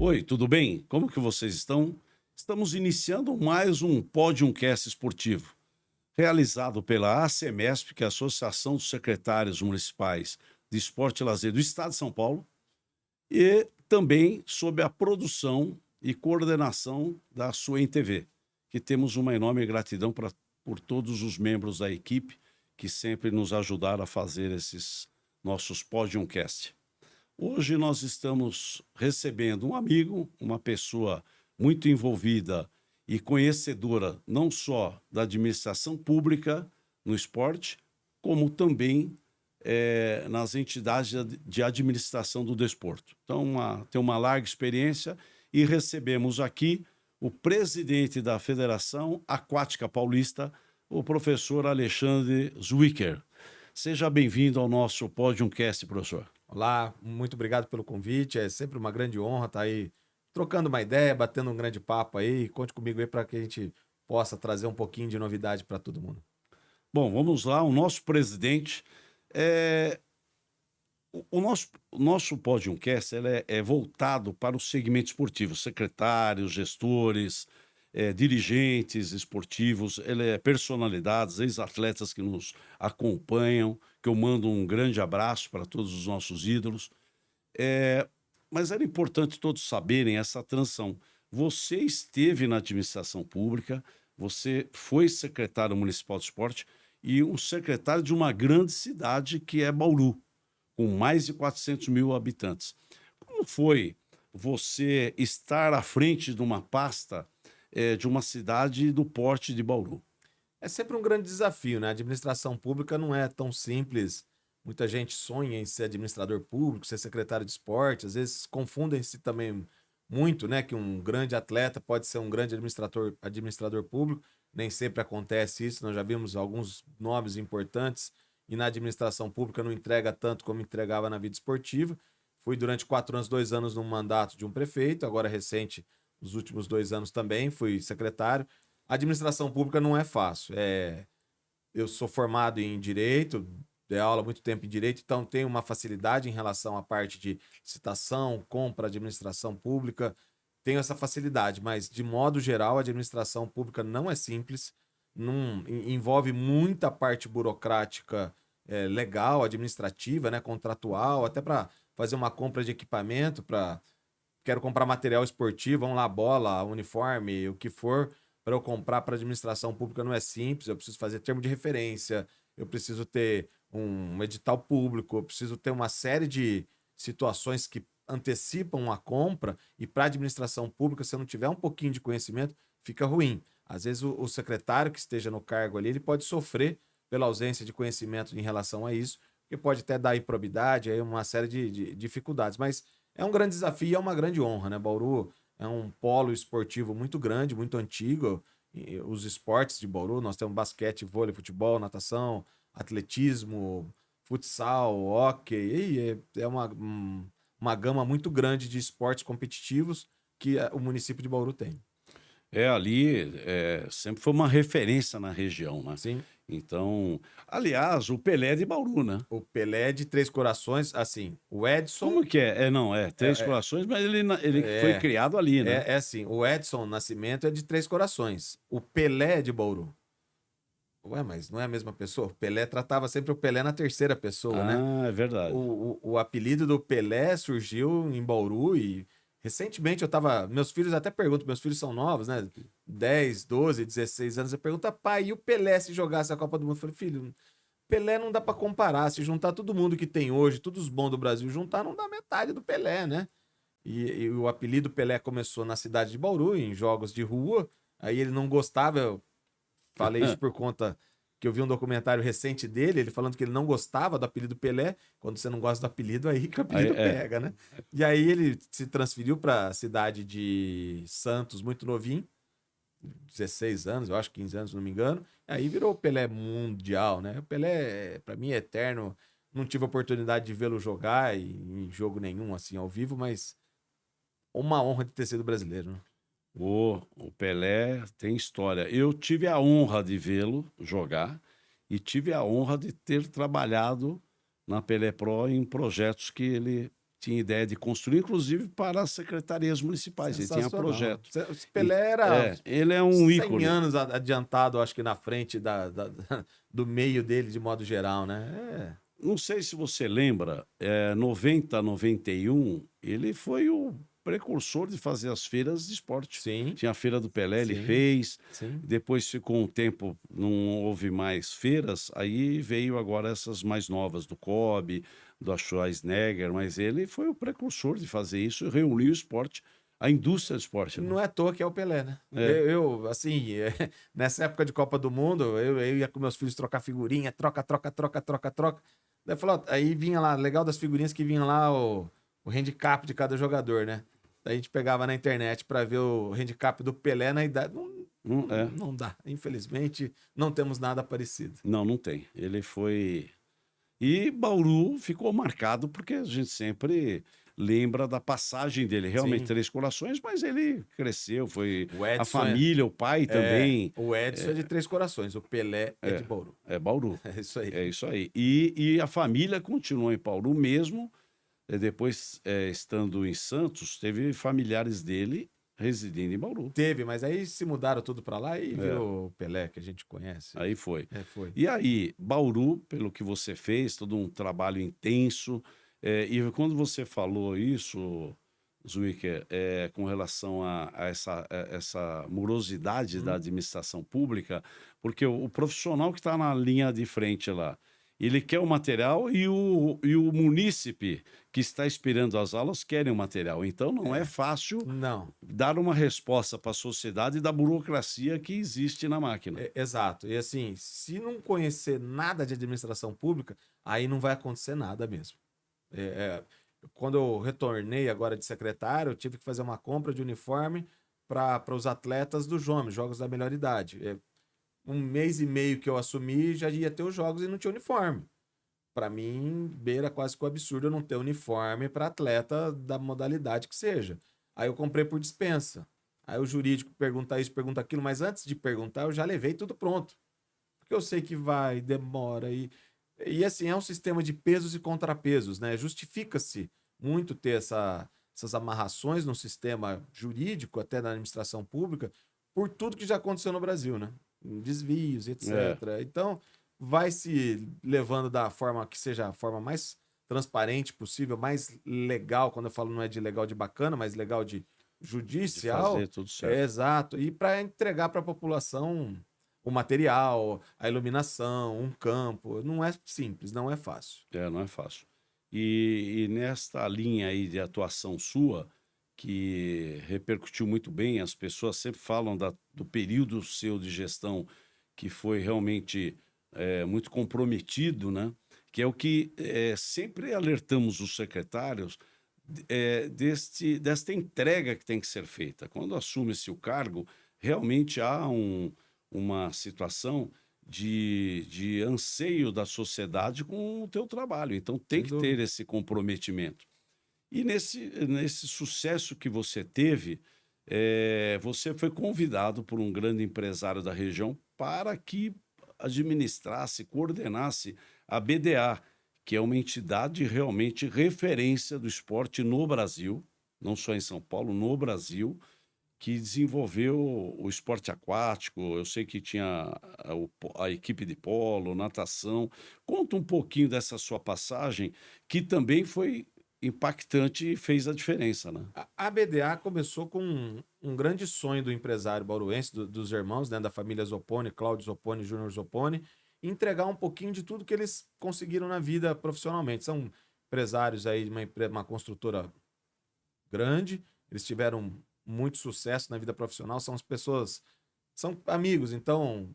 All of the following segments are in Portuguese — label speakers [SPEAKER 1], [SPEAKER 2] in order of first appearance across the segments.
[SPEAKER 1] Oi, tudo bem? Como que vocês estão? Estamos iniciando mais um Podiumcast esportivo, realizado pela ACMESP, que é a Associação dos Secretários Municipais de Esporte e Lazer do Estado de São Paulo, e também sob a produção e coordenação da Suen TV, que temos uma enorme gratidão por todos os membros da equipe que sempre nos ajudaram a fazer esses nossos Podiumcast. Hoje nós estamos recebendo um amigo, uma pessoa muito envolvida e conhecedora não só da administração pública no esporte, como também nas entidades de administração do desporto. Então, tem uma larga experiência e recebemos aqui o presidente da Federação Aquática Paulista, o professor Alexandre Zwicker. Seja bem-vindo ao nosso Podiumcast, professor.
[SPEAKER 2] Olá, muito obrigado pelo convite. É sempre uma grande honra estar aí trocando uma ideia, batendo um grande papo aí. Conte comigo aí para que a gente possa trazer um pouquinho de novidade para todo mundo.
[SPEAKER 1] Bom, vamos lá. O nosso presidente. O nosso Podiumcast é voltado para o segmento esportivo, secretários, gestores, dirigentes esportivos, personalidades, ex-atletas que nos acompanham, que eu mando um grande abraço para todos os nossos ídolos. Mas era importante todos saberem essa transição. Você esteve na administração pública, você foi secretário municipal de esporte e um secretário de uma grande cidade que é Bauru, com mais de 400 mil habitantes. Como foi você estar à frente de uma pasta de uma cidade do porte de Bauru?
[SPEAKER 2] É sempre um grande desafio, né? A administração pública não é tão simples. Muita gente sonha em ser administrador público, ser secretário de esporte, às vezes confundem-se também muito, né? Que um grande atleta pode ser um grande administrador público. Nem sempre acontece isso. Nós já vimos alguns nomes importantes e na administração pública não entrega tanto como entregava na vida esportiva. Fui durante 4 anos, 2 anos no mandato de um prefeito, agora recente, nos últimos 2 anos também, fui secretário. A administração pública não é fácil. Eu sou formado em direito, dei aula há muito tempo em direito, então tenho uma facilidade em relação à parte de licitação, compra, administração pública. Tenho essa facilidade, mas de modo geral, a administração pública não é simples, envolve muita parte burocrática, legal, administrativa, né, contratual, até para fazer uma compra de equipamento, quero comprar material esportivo, vamos lá, bola, uniforme, o que for, para eu comprar para administração pública não é simples, eu preciso fazer termo de referência, eu preciso ter um edital público, eu preciso ter uma série de situações que antecipam a compra e para administração pública, se eu não tiver um pouquinho de conhecimento, fica ruim. Às vezes o secretário que esteja no cargo ali, ele pode sofrer pela ausência de conhecimento em relação a isso, que pode até dar improbidade, aí uma série de dificuldades, mas é um grande desafio e é uma grande honra, né? Bauru é um polo esportivo muito grande, muito antigo. E os esportes de Bauru, nós temos basquete, vôlei, futebol, natação, atletismo, futsal, hóquei. É uma gama muito grande de esportes competitivos que o município de Bauru tem.
[SPEAKER 1] Ali sempre foi uma referência na região, né?
[SPEAKER 2] Sim.
[SPEAKER 1] Então, aliás, o Pelé é de Bauru, né?
[SPEAKER 2] O Pelé de Três Corações, assim, o Edson.
[SPEAKER 1] Como que é? Não, Três
[SPEAKER 2] É,
[SPEAKER 1] Corações, mas ele foi
[SPEAKER 2] é,
[SPEAKER 1] criado ali, né?
[SPEAKER 2] é assim, o Edson Nascimento é de Três Corações. O Pelé é de Bauru. Ué, mas não é a mesma pessoa? O Pelé tratava sempre o Pelé na terceira pessoa, né?
[SPEAKER 1] Ah, é verdade.
[SPEAKER 2] O apelido do Pelé surgiu em Bauru e recentemente eu tava. Meus filhos até perguntam, meus filhos são novos, né? 10, 12, 16 anos. Eu pergunto, pai, e o Pelé se jogasse a Copa do Mundo? Eu falei, filho, Pelé não dá pra comparar. Se juntar todo mundo que tem hoje, todos os bons do Brasil, juntar não dá metade do Pelé, né? E o apelido Pelé começou na cidade de Bauru, em jogos de rua. Aí ele não gostava, eu falei isso por conta que eu vi um documentário recente dele, ele falando que ele não gostava do apelido Pelé. Quando você não gosta do apelido, aí que o
[SPEAKER 1] Aí,
[SPEAKER 2] apelido pega, né? E aí ele se transferiu para a cidade de Santos, muito novinho, 16 anos, eu acho, 15 anos, se não me engano. Aí virou o Pelé mundial, né? O Pelé, para mim, é eterno. Não tive a oportunidade de vê-lo jogar em jogo nenhum, assim, ao vivo, mas uma honra de ter sido brasileiro, né?
[SPEAKER 1] o Pelé tem história. Eu tive a honra de vê-lo jogar e tive a honra de ter trabalhado na Pelé Pro em projetos que ele tinha ideia de construir, inclusive para as secretarias municipais. Ele tinha
[SPEAKER 2] Sensacional.
[SPEAKER 1] projeto.
[SPEAKER 2] O Pelé era
[SPEAKER 1] Ele é um
[SPEAKER 2] 100
[SPEAKER 1] ícone.
[SPEAKER 2] anos adiantado, acho que na frente do meio dele, de modo geral, né?
[SPEAKER 1] Não sei se você lembra, 90, 91, ele foi o precursor de fazer as feiras de esporte.
[SPEAKER 2] Sim,
[SPEAKER 1] Tinha a Feira do Pelé, ele
[SPEAKER 2] sim,
[SPEAKER 1] fez.
[SPEAKER 2] sim.
[SPEAKER 1] Depois ficou um tempo, não houve mais feiras, aí veio agora essas mais novas, do COB, do Schwarzenegger, mas ele foi o precursor de fazer isso e reuniu o esporte, a indústria do esporte, né?
[SPEAKER 2] Não é à toa que é o Pelé, né?
[SPEAKER 1] É.
[SPEAKER 2] Assim, nessa época de Copa do Mundo, eu ia com meus filhos trocar figurinha, troca. Daí falou, aí vinha lá, legal das figurinhas que vinha lá o handicap de cada jogador, né? Daí a gente pegava na internet para ver o handicap do Pelé na idade. Não dá. Infelizmente, não temos nada parecido.
[SPEAKER 1] Não tem. Ele foi. E Bauru ficou marcado porque a gente sempre lembra da passagem dele. Realmente,
[SPEAKER 2] Sim.
[SPEAKER 1] Três Corações, mas ele cresceu, foi
[SPEAKER 2] O
[SPEAKER 1] a
[SPEAKER 2] Edson
[SPEAKER 1] família, o pai também.
[SPEAKER 2] o Edson é de Três Corações, o Pelé é de Bauru.
[SPEAKER 1] É Bauru.
[SPEAKER 2] É isso aí.
[SPEAKER 1] É isso aí. E a família continuou em Bauru mesmo. Depois, estando em Santos, teve familiares dele residindo em Bauru.
[SPEAKER 2] Teve, mas aí se mudaram tudo para lá e virou o Pelé, que a gente conhece.
[SPEAKER 1] Aí foi.
[SPEAKER 2] Foi.
[SPEAKER 1] E aí, Bauru, pelo que você fez, todo um trabalho intenso. E quando você falou isso, Zwicker, com relação a essa morosidade da administração pública, porque o profissional que está na linha de frente lá, ele quer o material e o munícipe que está esperando as aulas querem o material. Então, não é fácil
[SPEAKER 2] Não,
[SPEAKER 1] dar uma resposta para a sociedade da burocracia que existe na máquina.
[SPEAKER 2] exato. E assim, se não conhecer nada de administração pública, aí não vai acontecer nada mesmo. Quando eu retornei agora de secretário, eu tive que fazer uma compra de uniforme para os atletas dos Jogos da Melhor Idade. 1 mês e meio que eu assumi, já ia ter os jogos e não tinha uniforme. Para mim, beira quase que o absurdo eu não ter uniforme para atleta da modalidade que seja. Aí eu comprei por dispensa. Aí o jurídico pergunta isso, pergunta aquilo, mas antes de perguntar, eu já levei tudo pronto. Porque eu sei que vai, demora. E assim, é um sistema de pesos e contrapesos, né? Justifica-se muito ter essas amarrações no sistema jurídico, até na administração pública, por tudo que já aconteceu no Brasil, né? Desvios, etc. Então, vai se levando da forma que seja a forma mais transparente possível, mais legal, quando eu falo não é de legal de bacana, mas legal de judicial.
[SPEAKER 1] De fazer tudo certo.
[SPEAKER 2] Exato. E para entregar para a população o material, a iluminação, um campo. Não é simples, não é fácil.
[SPEAKER 1] Não é fácil. E nesta linha aí de atuação sua, que repercutiu muito bem, as pessoas sempre falam do período seu de gestão que foi realmente muito comprometido, né? Que é o que sempre alertamos os secretários desta entrega que tem que ser feita. Quando assume-se o cargo, realmente há uma situação de anseio da sociedade com o teu trabalho. Então, tem que ter esse comprometimento. E nesse sucesso que você teve, você foi convidado por um grande empresário da região para que administrasse, coordenasse a BDA, que é uma entidade realmente referência do esporte no Brasil, não só em São Paulo, no Brasil, que desenvolveu o esporte aquático. Eu sei que tinha a equipe de polo, natação. Conta um pouquinho dessa sua passagem, que também foi impactante e fez a diferença, né?
[SPEAKER 2] A BDA começou com um grande sonho do empresário bauruense, dos irmãos, né, da família Zopponi, Cláudio Zopponi, Júnior Zopponi, entregar um pouquinho de tudo que eles conseguiram na vida profissionalmente. São empresários aí de uma construtora grande, eles tiveram muito sucesso na vida profissional, são as pessoas, são amigos, então,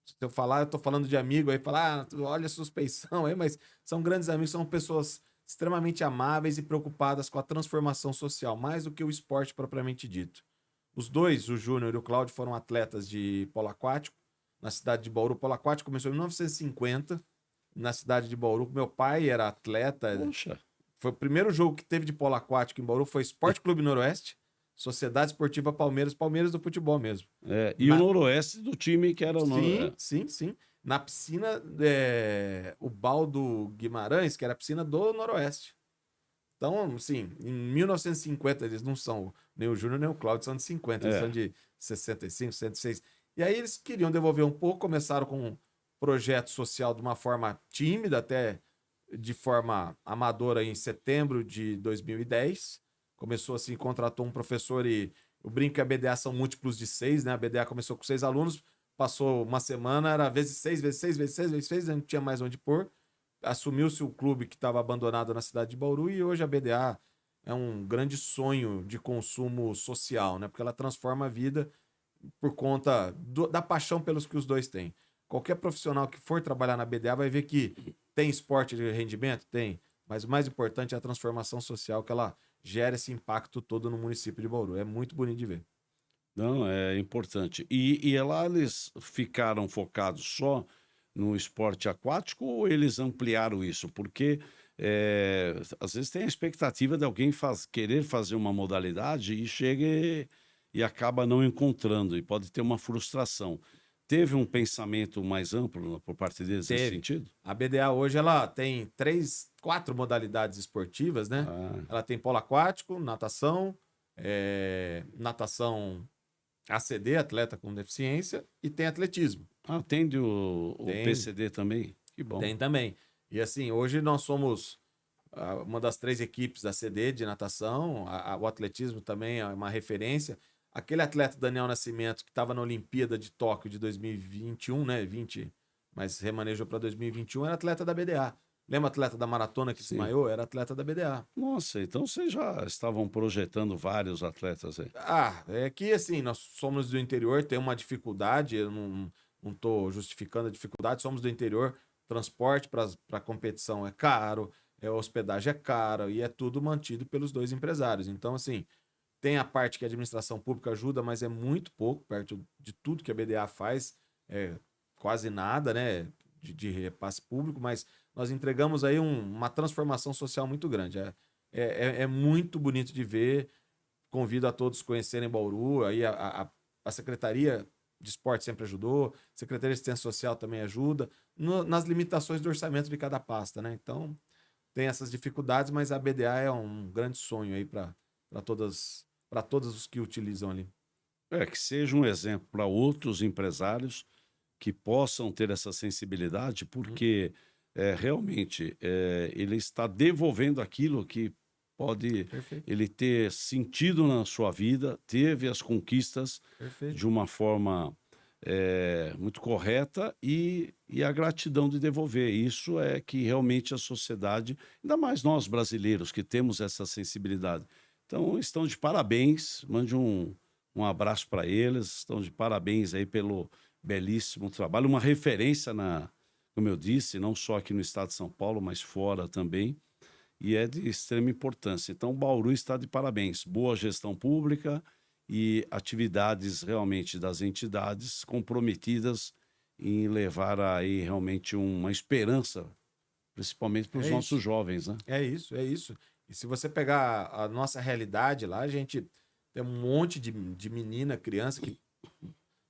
[SPEAKER 2] se eu falar, eu tô falando de amigo, aí falar, olha a suspeição aí, mas são grandes amigos, são pessoas extremamente amáveis e preocupadas com a transformação social, mais do que o esporte propriamente dito. Os dois, o Júnior e o Cláudio, foram atletas de polo aquático na cidade de Bauru. O polo aquático começou em 1950, na cidade de Bauru. Meu pai era atleta.
[SPEAKER 1] Poxa.
[SPEAKER 2] Foi o primeiro jogo que teve de polo aquático em Bauru, foi Esporte Clube Noroeste, Sociedade Esportiva Palmeiras, Palmeiras do futebol mesmo.
[SPEAKER 1] E o Noroeste do time que era o
[SPEAKER 2] Noroeste. Sim. Na piscina, o Baldo Guimarães, que era a piscina do Noroeste. Então, assim, em 1950, eles não são, nem o Júnior nem o Cláudio são de 50, eles
[SPEAKER 1] É.
[SPEAKER 2] são de 65, 106. E aí eles queriam devolver um pouco, começaram com um projeto social de uma forma tímida, até de forma amadora em setembro de 2010. Começou assim, contratou um professor e eu brinco que a BDA são múltiplos de 6, né? A BDA começou com 6 alunos, passou uma semana, era vezes 6, vezes 6, vezes 6, vezes 6, não tinha mais onde pôr. Assumiu-se o clube que estava abandonado na cidade de Bauru e hoje a BDA é um grande sonho de consumo social, né? Porque ela transforma a vida por conta da paixão pelos que os dois têm. Qualquer profissional que for trabalhar na BDA vai ver que tem esporte de rendimento? Tem. Mas o mais importante é a transformação social que ela gera esse impacto todo no município de Bauru. É muito bonito de ver.
[SPEAKER 1] Não, é importante. E lá eles ficaram focados só no esporte aquático ou eles ampliaram isso? Porque às vezes tem a expectativa de alguém querer fazer uma modalidade e chega e acaba não encontrando, e pode ter uma frustração. Teve um pensamento mais amplo por parte deles nesse
[SPEAKER 2] Teve.
[SPEAKER 1] sentido?
[SPEAKER 2] A BDA hoje ela tem quatro modalidades esportivas, né?
[SPEAKER 1] Ah,
[SPEAKER 2] Ela tem polo aquático, natação, natação ACD, atleta com deficiência, e tem atletismo.
[SPEAKER 1] atende o
[SPEAKER 2] Tem,
[SPEAKER 1] PCD também? Que bom.
[SPEAKER 2] tem também. E assim, hoje nós somos uma das 3 equipes da CD de natação, o atletismo também é uma referência. Aquele atleta Daniel Nascimento, que estava na Olimpíada de Tóquio de 2021, né? 20, mas remanejou para 2021, era atleta da BDA. Lembra o atleta da maratona que
[SPEAKER 1] Sim.
[SPEAKER 2] desmaiou? Era atleta da BDA.
[SPEAKER 1] Nossa, então vocês já estavam projetando vários atletas aí.
[SPEAKER 2] É que assim, nós somos do interior, tem uma dificuldade, eu não estou justificando a dificuldade, somos do interior, transporte para a competição é caro, hospedagem é caro e é tudo mantido pelos dois empresários. Então, assim, tem a parte que a administração pública ajuda, mas é muito pouco perto de tudo que a BDA faz, é quase nada, né, de repasse público, mas nós entregamos aí uma transformação social muito grande. É muito bonito de ver. Convido a todos a conhecerem Bauru. Aí a Secretaria de Esporte sempre ajudou, a Secretaria de Assistência Social também ajuda, nas limitações do orçamento de cada pasta, né? Então, tem essas dificuldades, mas a BDA é um grande sonho aí para todos os que utilizam ali.
[SPEAKER 1] Que seja um exemplo para outros empresários que possam ter essa sensibilidade,
[SPEAKER 2] Uhum.
[SPEAKER 1] porque realmente ele está devolvendo aquilo que pode
[SPEAKER 2] Perfeito,
[SPEAKER 1] ele ter sentido na sua vida, teve as conquistas
[SPEAKER 2] perfeito.
[SPEAKER 1] de uma forma muito correta e a gratidão de devolver. Isso é que realmente a sociedade, ainda mais nós brasileiros que temos essa sensibilidade. Então, estão de parabéns, mande um abraço para eles, estão de parabéns aí pelo belíssimo trabalho, uma referência como eu disse, não só aqui no estado de São Paulo, mas fora também, e é de extrema importância. Então, Bauru está de parabéns. Boa gestão pública e atividades realmente das entidades comprometidas em levar aí realmente uma esperança, principalmente para os
[SPEAKER 2] É
[SPEAKER 1] nossos
[SPEAKER 2] isso.
[SPEAKER 1] jovens, né?
[SPEAKER 2] É isso, é isso. E se você pegar a nossa realidade lá, a gente tem um monte de menina, criança que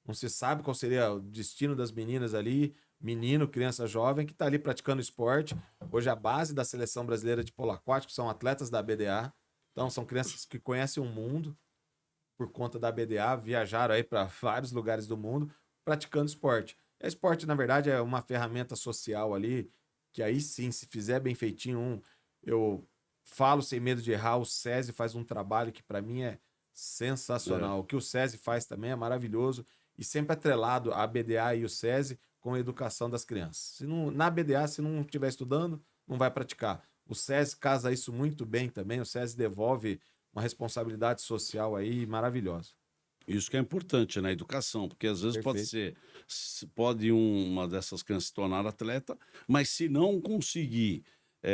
[SPEAKER 2] não se sabe qual seria o destino das meninas ali, menino, criança jovem, que está ali praticando esporte. Hoje a base da seleção brasileira de polo aquático são atletas da BDA. Então são crianças que conhecem o mundo por conta da BDA, viajaram aí para vários lugares do mundo praticando esporte. E esporte, na verdade, é uma ferramenta social ali, que aí sim, se fizer bem feitinho, eu falo sem medo de errar, o SESI faz um trabalho que para mim é
[SPEAKER 1] É.
[SPEAKER 2] sensacional. O que o SESI faz também é maravilhoso e sempre atrelado a BDA e o SESI com a educação das crianças. Se não, na BDA, se não estiver estudando, não vai praticar. O SESI casa isso muito bem também, o SESI devolve uma responsabilidade social aí maravilhosa.
[SPEAKER 1] Isso que é importante na educação, porque às vezes pode
[SPEAKER 2] Perfeito,
[SPEAKER 1] ser, pode uma dessas crianças se tornar atleta, mas se não conseguir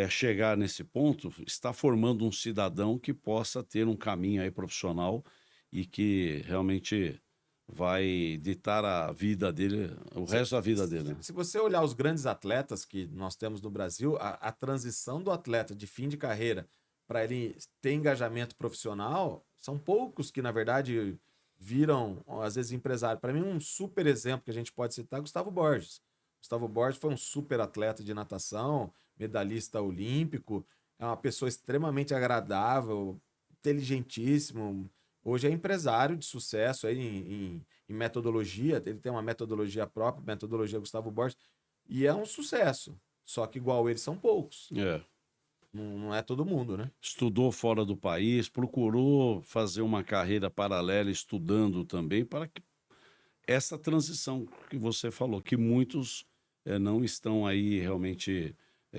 [SPEAKER 1] chegar nesse ponto, está formando um cidadão que possa ter um caminho aí profissional e que realmente vai ditar a vida dele, o
[SPEAKER 2] Se,
[SPEAKER 1] resto da vida dele, né?
[SPEAKER 2] se você olhar os grandes atletas que nós temos no Brasil, a transição do atleta de fim de carreira para ele ter engajamento profissional, são poucos que, na verdade, viram, às vezes, empresário. Para mim, um super exemplo que a gente pode citar é Gustavo Borges. Gustavo Borges foi um super atleta de natação, medalhista olímpico, é uma pessoa extremamente agradável, inteligentíssimo. Hoje é empresário de sucesso aí em metodologia. Ele tem uma metodologia própria, metodologia Gustavo Borges, e é um sucesso. Só que igual ele são poucos.
[SPEAKER 1] É.
[SPEAKER 2] Não é todo mundo, né?
[SPEAKER 1] Estudou fora do país, procurou fazer uma carreira paralela estudando também para que essa transição que você falou, que muitos não estão aí realmente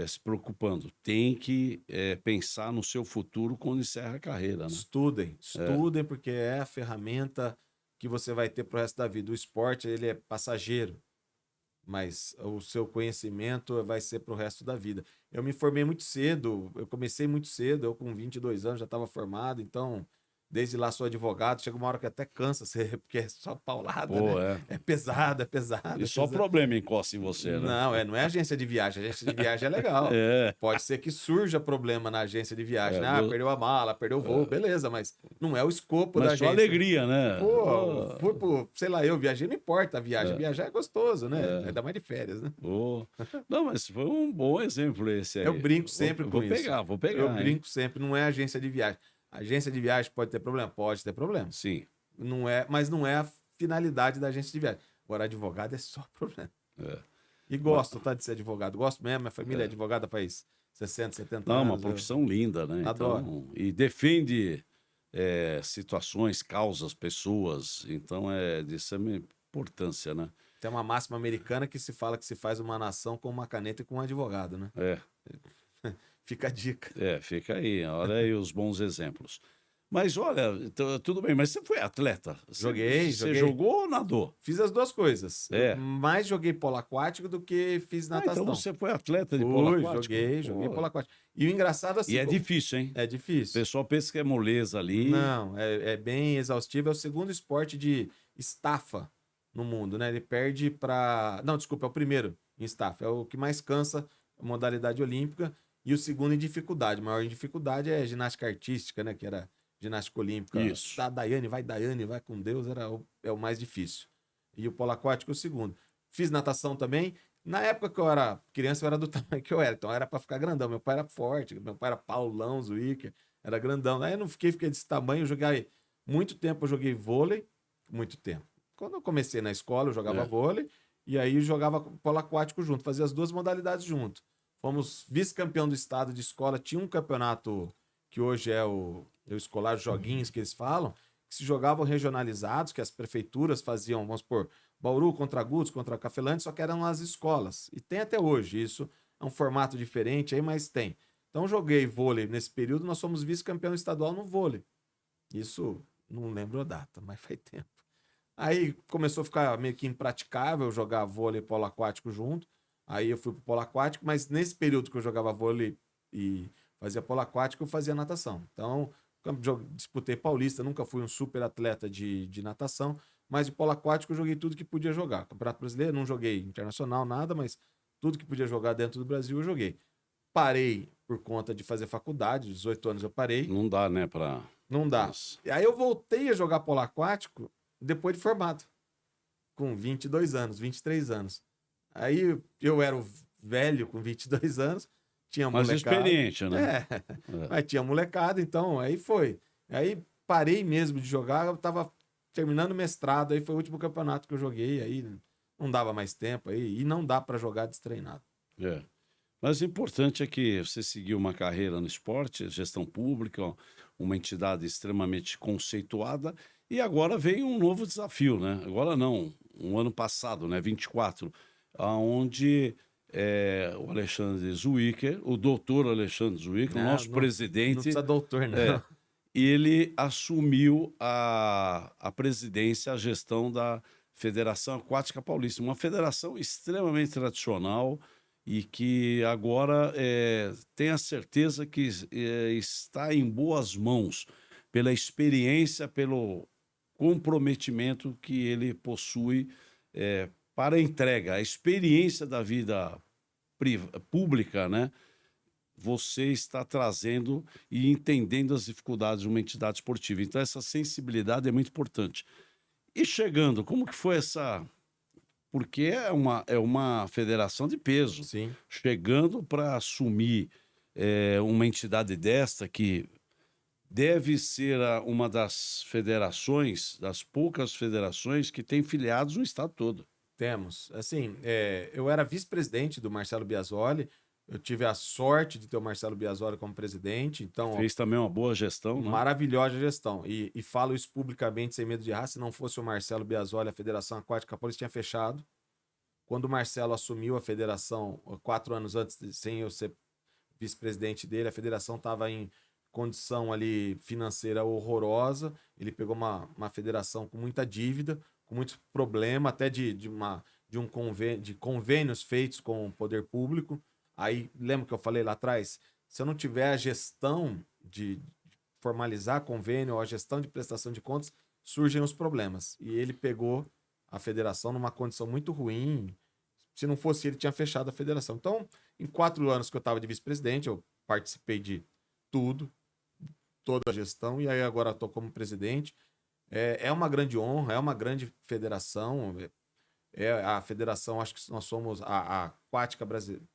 [SPEAKER 1] se preocupando. Tem que pensar no seu futuro quando encerra a carreira, né?
[SPEAKER 2] Estudem, porque é a ferramenta que você vai ter pro resto da vida. O esporte, ele é passageiro, mas o seu conhecimento vai ser pro resto da vida. Eu me formei muito cedo, eu comecei muito cedo, eu com 22 anos já estava formado, então desde lá sou advogado, chega uma hora que até cansa, porque é só paulada, né?
[SPEAKER 1] Pô, é.
[SPEAKER 2] É pesado, é pesado.
[SPEAKER 1] E
[SPEAKER 2] É
[SPEAKER 1] só
[SPEAKER 2] pesado.
[SPEAKER 1] problema encosta em você, né?
[SPEAKER 2] Não é agência de viagem. Agência de viagem é legal.
[SPEAKER 1] É.
[SPEAKER 2] Pode ser que surja problema na agência de viagem, né?
[SPEAKER 1] É,
[SPEAKER 2] Perdeu a mala, perdeu o voo, beleza, mas não é o escopo da
[SPEAKER 1] Mas só
[SPEAKER 2] agência.
[SPEAKER 1] alegria, né?
[SPEAKER 2] Pô, fui pro, sei lá, eu viajei, não importa a viagem. Viajar é gostoso, né? Ainda mais de férias, né?
[SPEAKER 1] Pô. Não, mas foi um bom exemplo esse aí.
[SPEAKER 2] Eu brinco sempre com isso.
[SPEAKER 1] Vou pegar,
[SPEAKER 2] Eu
[SPEAKER 1] hein?
[SPEAKER 2] brinco sempre, não é agência de viagem. Agência de viagem pode ter problema? Pode ter problema.
[SPEAKER 1] Sim.
[SPEAKER 2] Não é, mas não é a finalidade da agência de viagem. Agora, advogado é só problema.
[SPEAKER 1] É.
[SPEAKER 2] E gosto, tá, de ser advogado. Gosto mesmo, minha família é advogada faz 60, 70
[SPEAKER 1] Não,
[SPEAKER 2] anos.
[SPEAKER 1] uma profissão linda, né?
[SPEAKER 2] Adoro.
[SPEAKER 1] Então, e defende situações, causas, pessoas. Então é de extrema importância, né?
[SPEAKER 2] Tem uma máxima americana que se fala que se faz uma nação com uma caneta e com um advogado, né? Fica a dica.
[SPEAKER 1] Fica aí, olha aí os bons exemplos. Mas olha, tudo bem, mas você foi atleta?
[SPEAKER 2] Joguei.
[SPEAKER 1] Você jogou ou nadou?
[SPEAKER 2] Fiz as duas coisas.
[SPEAKER 1] É.
[SPEAKER 2] Eu mais joguei polo aquático do que fiz natação.
[SPEAKER 1] Então você foi atleta de polo aquático?
[SPEAKER 2] Joguei polo aquático. E o engraçado assim...
[SPEAKER 1] E é difícil, hein?
[SPEAKER 2] É
[SPEAKER 1] O
[SPEAKER 2] difícil.
[SPEAKER 1] pessoal pensa que é moleza ali.
[SPEAKER 2] Não, é bem exaustivo. É o segundo esporte de estafa no mundo, né? Ele perde para... Não, desculpa, é o primeiro em estafa. É o que mais cansa a modalidade olímpica. E o segundo em dificuldade. A maior em dificuldade é ginástica artística, né? Que era ginástica olímpica.
[SPEAKER 1] Isso.
[SPEAKER 2] Daiane, vai com Deus, é o mais difícil. E o polo aquático é o segundo. Fiz natação também. Na época que eu era criança, eu era do tamanho que eu era. Então era para ficar grandão. Meu pai era forte, meu pai era Paulão, Zwicker, era grandão. Aí eu não fiquei desse tamanho. Eu joguei muito tempo, eu joguei vôlei. Muito tempo. Quando eu comecei na escola, eu jogava vôlei. E aí jogava polo aquático junto. Fazia as duas modalidades junto. Fomos vice-campeão do estado de escola. Tinha um campeonato que hoje é o escolar joguinhos que eles falam, que se jogavam regionalizados, que as prefeituras faziam, vamos supor, Bauru contra Gutos, contra Cafelante, só que eram as escolas. E tem até hoje isso. É um formato diferente aí, mas tem. Então joguei vôlei nesse período, nós fomos vice-campeão estadual no vôlei. Isso, não lembro a data, mas faz tempo. Aí começou a ficar meio que impraticável jogar vôlei e polo aquático junto. Aí eu fui pro polo aquático, mas nesse período que eu jogava vôlei e fazia polo aquático, eu fazia natação. Então, disputei paulista, nunca fui um super atleta de natação, mas de polo aquático eu joguei tudo que podia jogar. Campeonato Brasileiro, não joguei internacional, nada, mas tudo que podia jogar dentro do Brasil eu joguei. Parei por conta de fazer faculdade, 18 anos eu parei.
[SPEAKER 1] Não dá, né,
[SPEAKER 2] Não dá.
[SPEAKER 1] Nossa.
[SPEAKER 2] Aí eu voltei a jogar polo aquático depois de formado, com 22 anos, 23 anos. Aí eu era o velho com 22 anos, tinha
[SPEAKER 1] Mas
[SPEAKER 2] molecada.
[SPEAKER 1] experiente, né?
[SPEAKER 2] Mas tinha molecada, então aí foi. Aí parei mesmo de jogar, eu tava terminando o mestrado, aí foi o último campeonato que eu joguei, aí não dava mais tempo, aí, e não dá para jogar destreinado.
[SPEAKER 1] Mas o importante é que você seguiu uma carreira no esporte, gestão pública, uma entidade extremamente conceituada, e agora vem um novo desafio, né? Agora não, um ano passado, né? 24, onde o Alexandre Zwicker, o doutor Alexandre Zwicker, o nosso presidente...
[SPEAKER 2] Não precisa doutor, não.
[SPEAKER 1] Ele assumiu a presidência, a gestão da Federação Aquática Paulista, uma federação extremamente tradicional e que agora tem a certeza que está em boas mãos pela experiência, pelo comprometimento que ele possui para a entrega, a experiência da vida pública, né? Você está trazendo e entendendo as dificuldades de uma entidade esportiva. Então, essa sensibilidade é muito importante. E chegando, como que foi essa... Porque é uma federação de peso.
[SPEAKER 2] Sim.
[SPEAKER 1] Chegando para assumir uma entidade desta que deve ser uma das federações, das poucas federações que tem filiados no estado todo.
[SPEAKER 2] Temos. Assim, eu era vice-presidente do Marcelo Biasoli, eu tive a sorte de ter o Marcelo Biasoli como presidente, então,
[SPEAKER 1] Fez também uma boa gestão, né?
[SPEAKER 2] maravilhosa gestão. E falo isso publicamente, sem medo de errar, se não fosse o Marcelo Biasoli, a Federação Aquática Paulista tinha fechado. Quando o Marcelo assumiu a federação, 4 anos antes, sem eu ser vice-presidente dele, a federação estava em condição ali financeira horrorosa. Ele pegou uma federação com muita dívida, com muito problema, até de convênios feitos com o poder público. Aí, lembra que eu falei lá atrás? Se eu não tiver a gestão de formalizar convênio ou a gestão de prestação de contas, surgem os problemas. E ele pegou a federação numa condição muito ruim. Se não fosse ele, tinha fechado a federação. Então, em 4 anos que eu estava de vice-presidente, eu participei de tudo, toda a gestão, e aí agora estou como presidente. É uma grande honra, é uma grande federação. A federação, acho que nós somos a Aquática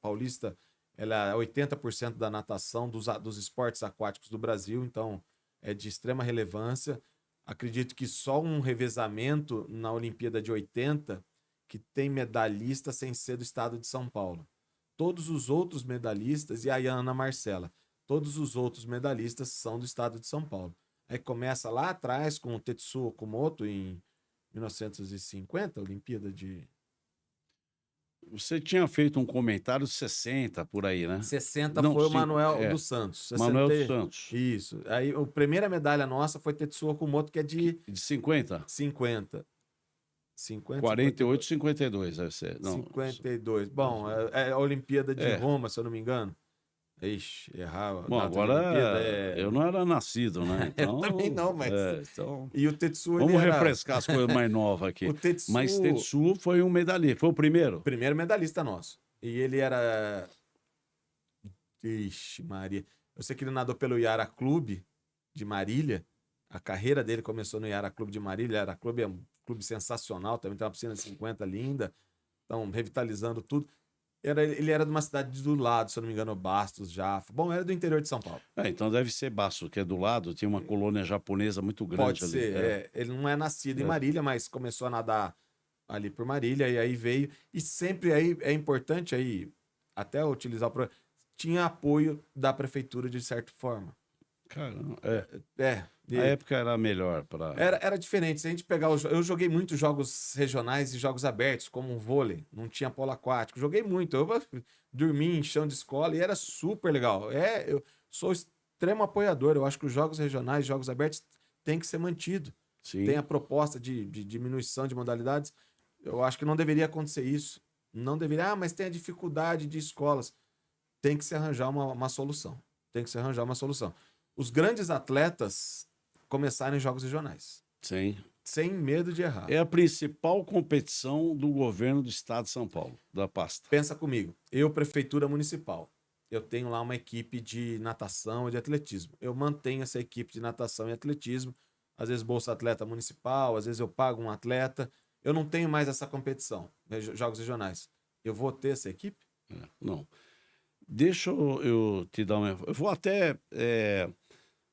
[SPEAKER 2] Paulista, ela é 80% da natação, dos esportes aquáticos do Brasil, então é de extrema relevância. Acredito que só um revezamento na Olimpíada de 80 que tem medalhista sem ser do estado de São Paulo. Todos os outros medalhistas, e a Ana Marcela, todos os outros medalhistas são do estado de São Paulo. Aí começa lá atrás com o Tetsuo Okumoto em 1950, Olimpíada de
[SPEAKER 1] Você tinha feito um comentário 60 por aí, né?
[SPEAKER 2] 60,
[SPEAKER 1] Não,
[SPEAKER 2] foi o
[SPEAKER 1] sim,
[SPEAKER 2] Manuel dos Santos.
[SPEAKER 1] Manuel
[SPEAKER 2] 60
[SPEAKER 1] dos Santos.
[SPEAKER 2] Isso. Aí a primeira medalha nossa foi Tetsuo Okumoto, que é de
[SPEAKER 1] De 50?
[SPEAKER 2] 50. 50,
[SPEAKER 1] 48, 52, deve ser. Não,
[SPEAKER 2] 52. Bom, é a Olimpíada de
[SPEAKER 1] É.
[SPEAKER 2] Roma, se eu não me engano. Ixi, errar.
[SPEAKER 1] Bom, agora eu não era nascido, né? Então,
[SPEAKER 2] também não, mas-
[SPEAKER 1] então,
[SPEAKER 2] E o Tetsuo,
[SPEAKER 1] vamos
[SPEAKER 2] ele era
[SPEAKER 1] refrescar as coisas mais novas aqui.
[SPEAKER 2] o Tetsuo,
[SPEAKER 1] Mas Tetsuo foi um medalhista, foi o primeiro?
[SPEAKER 2] primeiro medalhista nosso. E ele era... Ixi, Maria. Eu sei que ele nadou pelo Yara Clube de Marília. A carreira dele começou no Yara Clube de Marília. Yara Clube é um clube sensacional, também tem uma piscina de 50 linda. Então, revitalizando tudo. Ele era de uma cidade do lado, se eu não me engano, Bastos, Jaffa. Bom, era do interior de São Paulo.
[SPEAKER 1] Então deve ser Baço, que é do lado, tinha uma colônia japonesa muito grande
[SPEAKER 2] Pode
[SPEAKER 1] ali.
[SPEAKER 2] ser. Ele não é nascido em Marília, mas começou a nadar ali por Marília e aí veio. E sempre aí é importante aí, até utilizar o programa, tinha apoio da prefeitura de certa forma.
[SPEAKER 1] Caramba,
[SPEAKER 2] E
[SPEAKER 1] a época era melhor para.
[SPEAKER 2] era diferente. Se a gente pegar eu joguei muitos jogos regionais e jogos abertos, como um vôlei, não tinha polo aquático. Joguei muito. Eu dormi em chão de escola e era super legal. Eu sou extremo apoiador. Eu acho que os jogos regionais, jogos abertos, têm que ser mantidos.
[SPEAKER 1] Sim.
[SPEAKER 2] Tem a proposta de diminuição de modalidades. Eu acho que não deveria acontecer isso. Não deveria, mas tem a dificuldade de escolas. Tem que se arranjar uma solução. Tem que se arranjar uma solução. Os grandes atletas começaram em jogos regionais,
[SPEAKER 1] Sim.
[SPEAKER 2] sem medo de errar.
[SPEAKER 1] É a principal competição do governo do estado de São Paulo, da pasta.
[SPEAKER 2] Pensa comigo, eu, prefeitura municipal, eu tenho lá uma equipe de natação e de atletismo. Eu mantenho essa equipe de natação e atletismo, às vezes Bolsa Atleta Municipal, às vezes eu pago um atleta. Eu não tenho mais essa competição, jogos regionais. Eu vou ter essa equipe?
[SPEAKER 1] Não. Deixa eu te dar uma. Eu vou até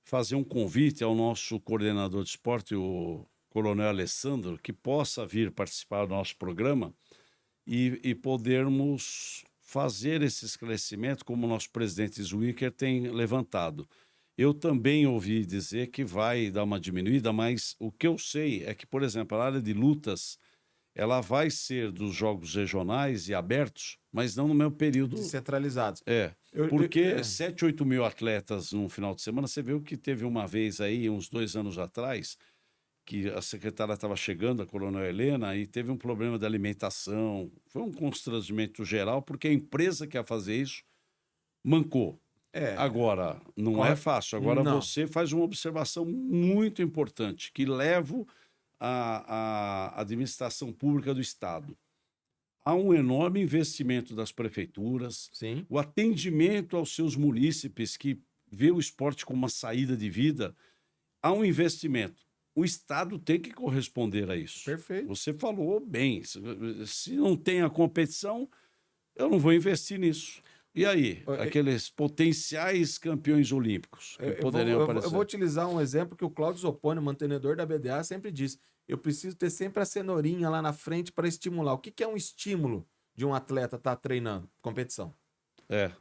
[SPEAKER 1] fazer um convite ao nosso coordenador de esporte, o Coronel Alessandro, que possa vir participar do nosso programa e podermos fazer esse esclarecimento, como o nosso presidente Zwicker tem levantado. Eu também ouvi dizer que vai dar uma diminuída, mas o que eu sei é que, por exemplo, a área de lutas, ela vai ser dos jogos regionais e abertos, mas não no mesmo período.
[SPEAKER 2] Descentralizados.
[SPEAKER 1] Porque 7, 8 mil atletas num final de semana, você viu que teve uma vez aí, uns 2 anos atrás, que a secretária estava chegando, a Coronel Helena, e teve um problema de alimentação. Foi um constrangimento geral, porque a empresa que ia fazer isso mancou. Agora, não é fácil. Agora
[SPEAKER 2] Não.
[SPEAKER 1] você faz uma observação muito importante, que levo à administração pública do Estado. Há um enorme investimento das prefeituras,
[SPEAKER 2] Sim.
[SPEAKER 1] o atendimento aos seus munícipes que vê o esporte como uma saída de vida. Há um investimento. O Estado tem que corresponder a isso.
[SPEAKER 2] Perfeito.
[SPEAKER 1] Você falou bem. Se não tem a competição, eu não vou investir nisso. E aí,
[SPEAKER 2] Eu-
[SPEAKER 1] aqueles potenciais campeões olímpicos que poderiam aparecer?
[SPEAKER 2] eu vou utilizar um exemplo que o Cláudio Zopponi, mantenedor da BDA, sempre disse. Eu preciso ter sempre a cenourinha lá na frente para estimular. O que que é um estímulo de um atleta estar treinando? Competição.
[SPEAKER 1] É,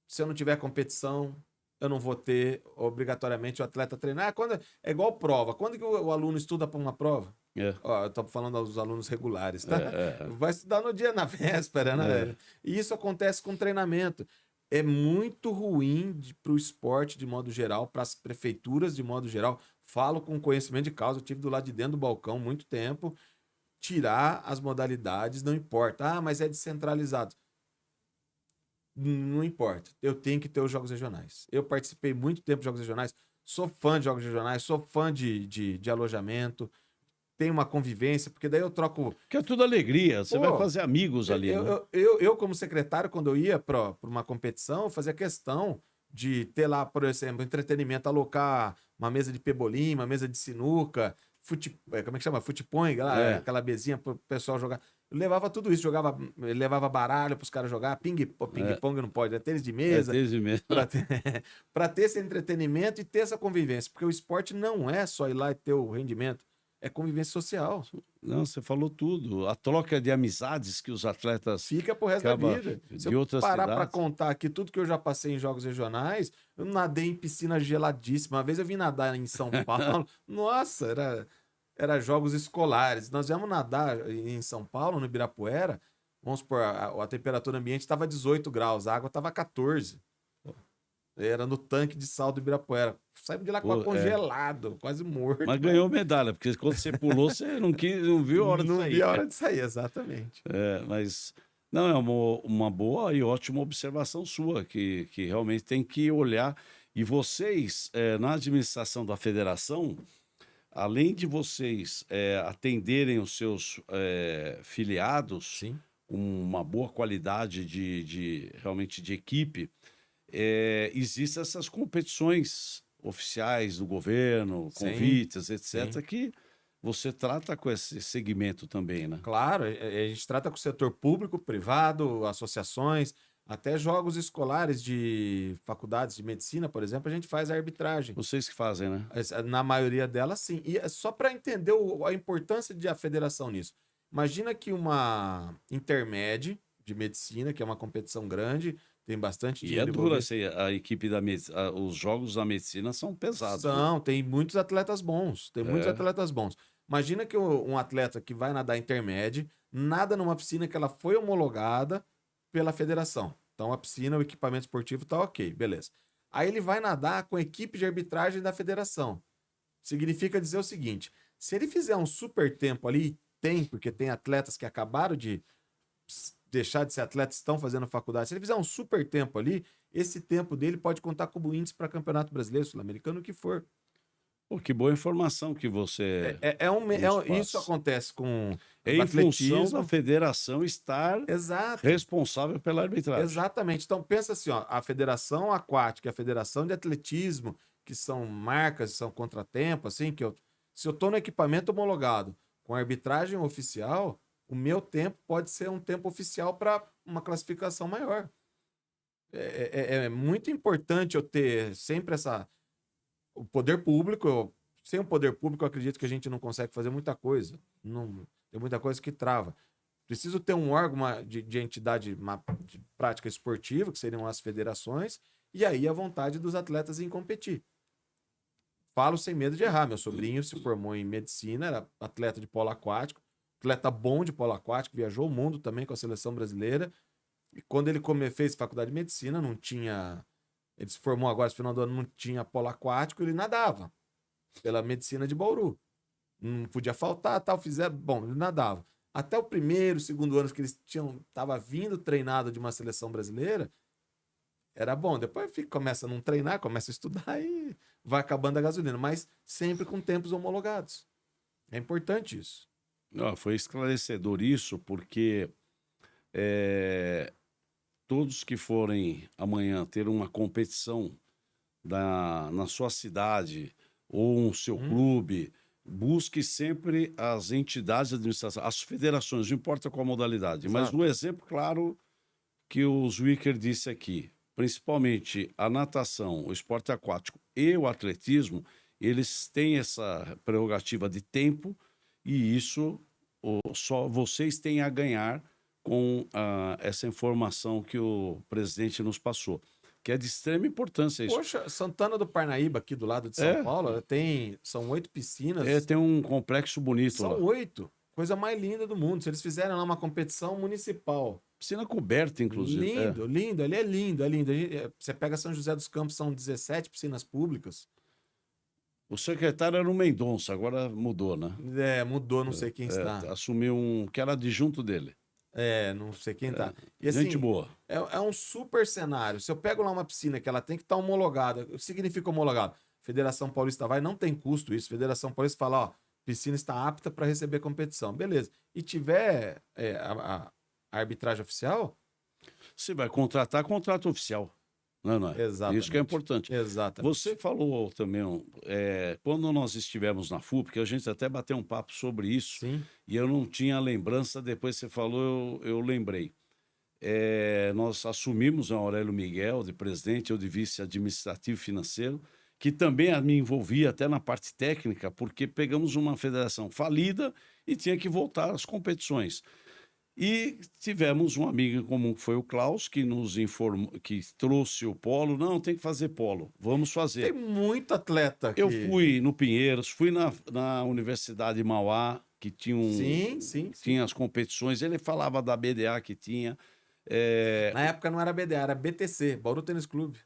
[SPEAKER 2] Se eu não tiver competição, eu não vou ter obrigatoriamente o atleta treinar. É igual prova. Quando que o aluno estuda para uma prova?
[SPEAKER 1] é,
[SPEAKER 2] Ó, eu estou falando aos alunos regulares,
[SPEAKER 1] é,
[SPEAKER 2] tá?
[SPEAKER 1] é,
[SPEAKER 2] Vai estudar no dia, na véspera, né?
[SPEAKER 1] é.
[SPEAKER 2] E isso acontece com treinamento. É muito ruim para o esporte de modo geral, para as prefeituras de modo geral. Falo com conhecimento de causa, eu tive do lado de dentro do balcão muito tempo. Tirar as modalidades, não importa. Ah, mas é descentralizado. Não importa. Eu tenho que ter os jogos regionais. Eu participei muito tempo de jogos regionais. Sou fã de jogos regionais, sou fã de alojamento. Tenho uma convivência, porque daí eu troco.
[SPEAKER 1] Que é tudo alegria, você vai
[SPEAKER 2] Pô,
[SPEAKER 1] fazer amigos ali, né?
[SPEAKER 2] eu, como secretário, quando eu ia para uma competição, eu fazia questão de ter lá, por exemplo, entretenimento, alocar uma mesa de pebolim, uma mesa de sinuca, como é que chama? Futepong, lá,
[SPEAKER 1] É.
[SPEAKER 2] aquela mesinha para o pessoal jogar. Eu levava tudo isso, levava baralho para os caras jogar, ping-pong não pode, é tênis de
[SPEAKER 1] É
[SPEAKER 2] mesa,
[SPEAKER 1] desde mesmo.
[SPEAKER 2] para ter, pra ter esse entretenimento e ter essa convivência, porque o esporte não é só ir lá e ter o rendimento, é convivência social.
[SPEAKER 1] Não, você falou tudo. A troca de amizades que os atletas
[SPEAKER 2] Fica pro resto da
[SPEAKER 1] acaba
[SPEAKER 2] vida. Se
[SPEAKER 1] de
[SPEAKER 2] eu
[SPEAKER 1] outras
[SPEAKER 2] parar para
[SPEAKER 1] cidades.
[SPEAKER 2] contar aqui tudo que eu já passei em jogos regionais, eu nadei em piscina geladíssima. Uma vez eu vim nadar em São Paulo. Nossa, era jogos escolares. Nós viemos nadar em São Paulo, no Ibirapuera. Vamos supor, a temperatura ambiente estava 18 graus, a água estava 14. Era no tanque de sal do Ibirapuera. Saímos de lá
[SPEAKER 1] Pô,
[SPEAKER 2] congelado, quase morto.
[SPEAKER 1] Mas ganhou medalha, porque quando você pulou, você não viu a hora de
[SPEAKER 2] Não
[SPEAKER 1] sair.
[SPEAKER 2] vi a hora de sair, exatamente.
[SPEAKER 1] Mas não, é uma boa e ótima observação sua, que realmente tem que olhar. E vocês, na administração da federação, além de vocês atenderem os seus filiados
[SPEAKER 2] Sim.
[SPEAKER 1] com uma boa qualidade realmente de equipe, existem essas competições oficiais do governo,
[SPEAKER 2] Sim,
[SPEAKER 1] convites, etc.,
[SPEAKER 2] sim.
[SPEAKER 1] que você trata com esse segmento também, né?
[SPEAKER 2] Claro, a gente trata com o setor público, privado, associações, até jogos escolares de faculdades de medicina, por exemplo, a gente faz a arbitragem.
[SPEAKER 1] Vocês que fazem, né?
[SPEAKER 2] Na maioria delas, sim. E é só para entender a importância de a federação nisso. Imagina que uma intermédia de medicina, que é uma competição grande, tem bastante
[SPEAKER 1] E é
[SPEAKER 2] dinheiro
[SPEAKER 1] dura
[SPEAKER 2] envolvido.
[SPEAKER 1] a equipe da medicina, os jogos da medicina são pesados, né?
[SPEAKER 2] Tem muitos atletas bons, tem muitos
[SPEAKER 1] É.
[SPEAKER 2] atletas bons. Imagina que um atleta que vai nadar intermédio, nada numa piscina que ela foi homologada pela federação. Então a piscina, o equipamento esportivo tá ok, beleza. Aí ele vai nadar com a equipe de arbitragem da federação. Significa dizer o seguinte: se ele fizer um super tempo ali, porque tem atletas que acabaram de deixar de ser atletas, estão fazendo faculdade, se ele fizer um super tempo ali, esse tempo dele pode contar como índice para Campeonato Brasileiro, Sul-Americano, o que for.
[SPEAKER 1] Pô, que boa informação que você nos
[SPEAKER 2] Isso
[SPEAKER 1] passa.
[SPEAKER 2] acontece com
[SPEAKER 1] É
[SPEAKER 2] o
[SPEAKER 1] em função da
[SPEAKER 2] atletismo.
[SPEAKER 1] federação estar
[SPEAKER 2] Exato,
[SPEAKER 1] responsável pela arbitragem.
[SPEAKER 2] exatamente. Então pensa assim, ó, a Federação Aquática e a Federação de Atletismo, que são marcas, são contratempo, assim, se eu estou no equipamento homologado com arbitragem oficial, o meu tempo pode ser um tempo oficial para uma classificação maior. É muito importante eu ter sempre o poder público. Sem o poder público, eu acredito que a gente não consegue fazer muita coisa. Não, tem muita coisa que trava. Preciso ter um órgão de entidade de prática esportiva, que seriam as federações, e aí a vontade dos atletas em competir. Falo sem medo de errar. Meu sobrinho se formou em medicina, era atleta de polo aquático, atleta bom de polo aquático, viajou o mundo também com a seleção brasileira. E quando ele fez faculdade de medicina, não tinha. Ele se formou agora, no final do ano, não tinha polo aquático, ele nadava pela medicina de Bauru. Não podia faltar, tal, fizeram. Bom, ele nadava. Até o primeiro, segundo ano que eles tava vindo treinado de uma seleção brasileira, era bom. Depois começa a não treinar, começa a estudar e vai acabando a gasolina, mas sempre com tempos homologados. É importante isso.
[SPEAKER 1] Não, foi esclarecedor isso, porque todos que forem amanhã ter uma competição na sua cidade ou no seu clube, busque sempre as entidades de administração, as federações, não importa qual modalidade. Mas
[SPEAKER 2] Exato.
[SPEAKER 1] o exemplo, claro, que o Zwicker disse aqui, principalmente a natação, o esporte aquático e o atletismo, eles têm essa prerrogativa de tempo e isso só vocês têm a ganhar com essa informação que o presidente nos passou, que é de extrema importância isso.
[SPEAKER 2] Poxa, Santana do Parnaíba, aqui do lado de São
[SPEAKER 1] É.
[SPEAKER 2] Paulo, são 8 piscinas.
[SPEAKER 1] Tem um complexo bonito lá.
[SPEAKER 2] São 8. Coisa mais linda do mundo. Se eles fizerem lá uma competição municipal.
[SPEAKER 1] Piscina coberta, inclusive.
[SPEAKER 2] Lindo, lindo. Ali é lindo, é lindo. Você pega São José dos Campos, são 17 piscinas públicas.
[SPEAKER 1] O secretário era o Mendonça, agora mudou, né?
[SPEAKER 2] Mudou, não sei quem está.
[SPEAKER 1] Assumiu que era adjunto dele.
[SPEAKER 2] Não sei quem tá. E, assim,
[SPEAKER 1] Gente boa.
[SPEAKER 2] É um super cenário. Se eu pego lá uma piscina que ela tem que estar homologada, o que significa homologado? Federação Paulista vai, não tem custo isso. Federação Paulista fala, ó, piscina está apta para receber competição. Beleza. E tiver a arbitragem oficial...
[SPEAKER 1] Você vai contratar contrato oficial. Não é?
[SPEAKER 2] Exatamente.
[SPEAKER 1] Isso que é importante.
[SPEAKER 2] Exatamente.
[SPEAKER 1] Você falou também, quando nós estivemos na FUP, que a gente até bateu um papo sobre isso,
[SPEAKER 2] Sim.
[SPEAKER 1] e eu não tinha lembrança, depois você falou, eu lembrei. Nós assumimos o Aurélio Miguel de presidente, eu de vice administrativo e financeiro, que também me envolvia até na parte técnica, porque pegamos uma federação falida e tinha que voltar às competições. E tivemos um amigo em comum, que foi o Klaus, que nos informou, que trouxe o polo. Não, tem que fazer polo, vamos fazer.
[SPEAKER 2] Tem muito atleta aqui.
[SPEAKER 1] Eu fui no Pinheiros, fui na Universidade de Mauá, que tinha, tinha as competições. Ele falava da BDA que tinha.
[SPEAKER 2] Na época não era BDA, era BTC, Bauru Tênis Clube.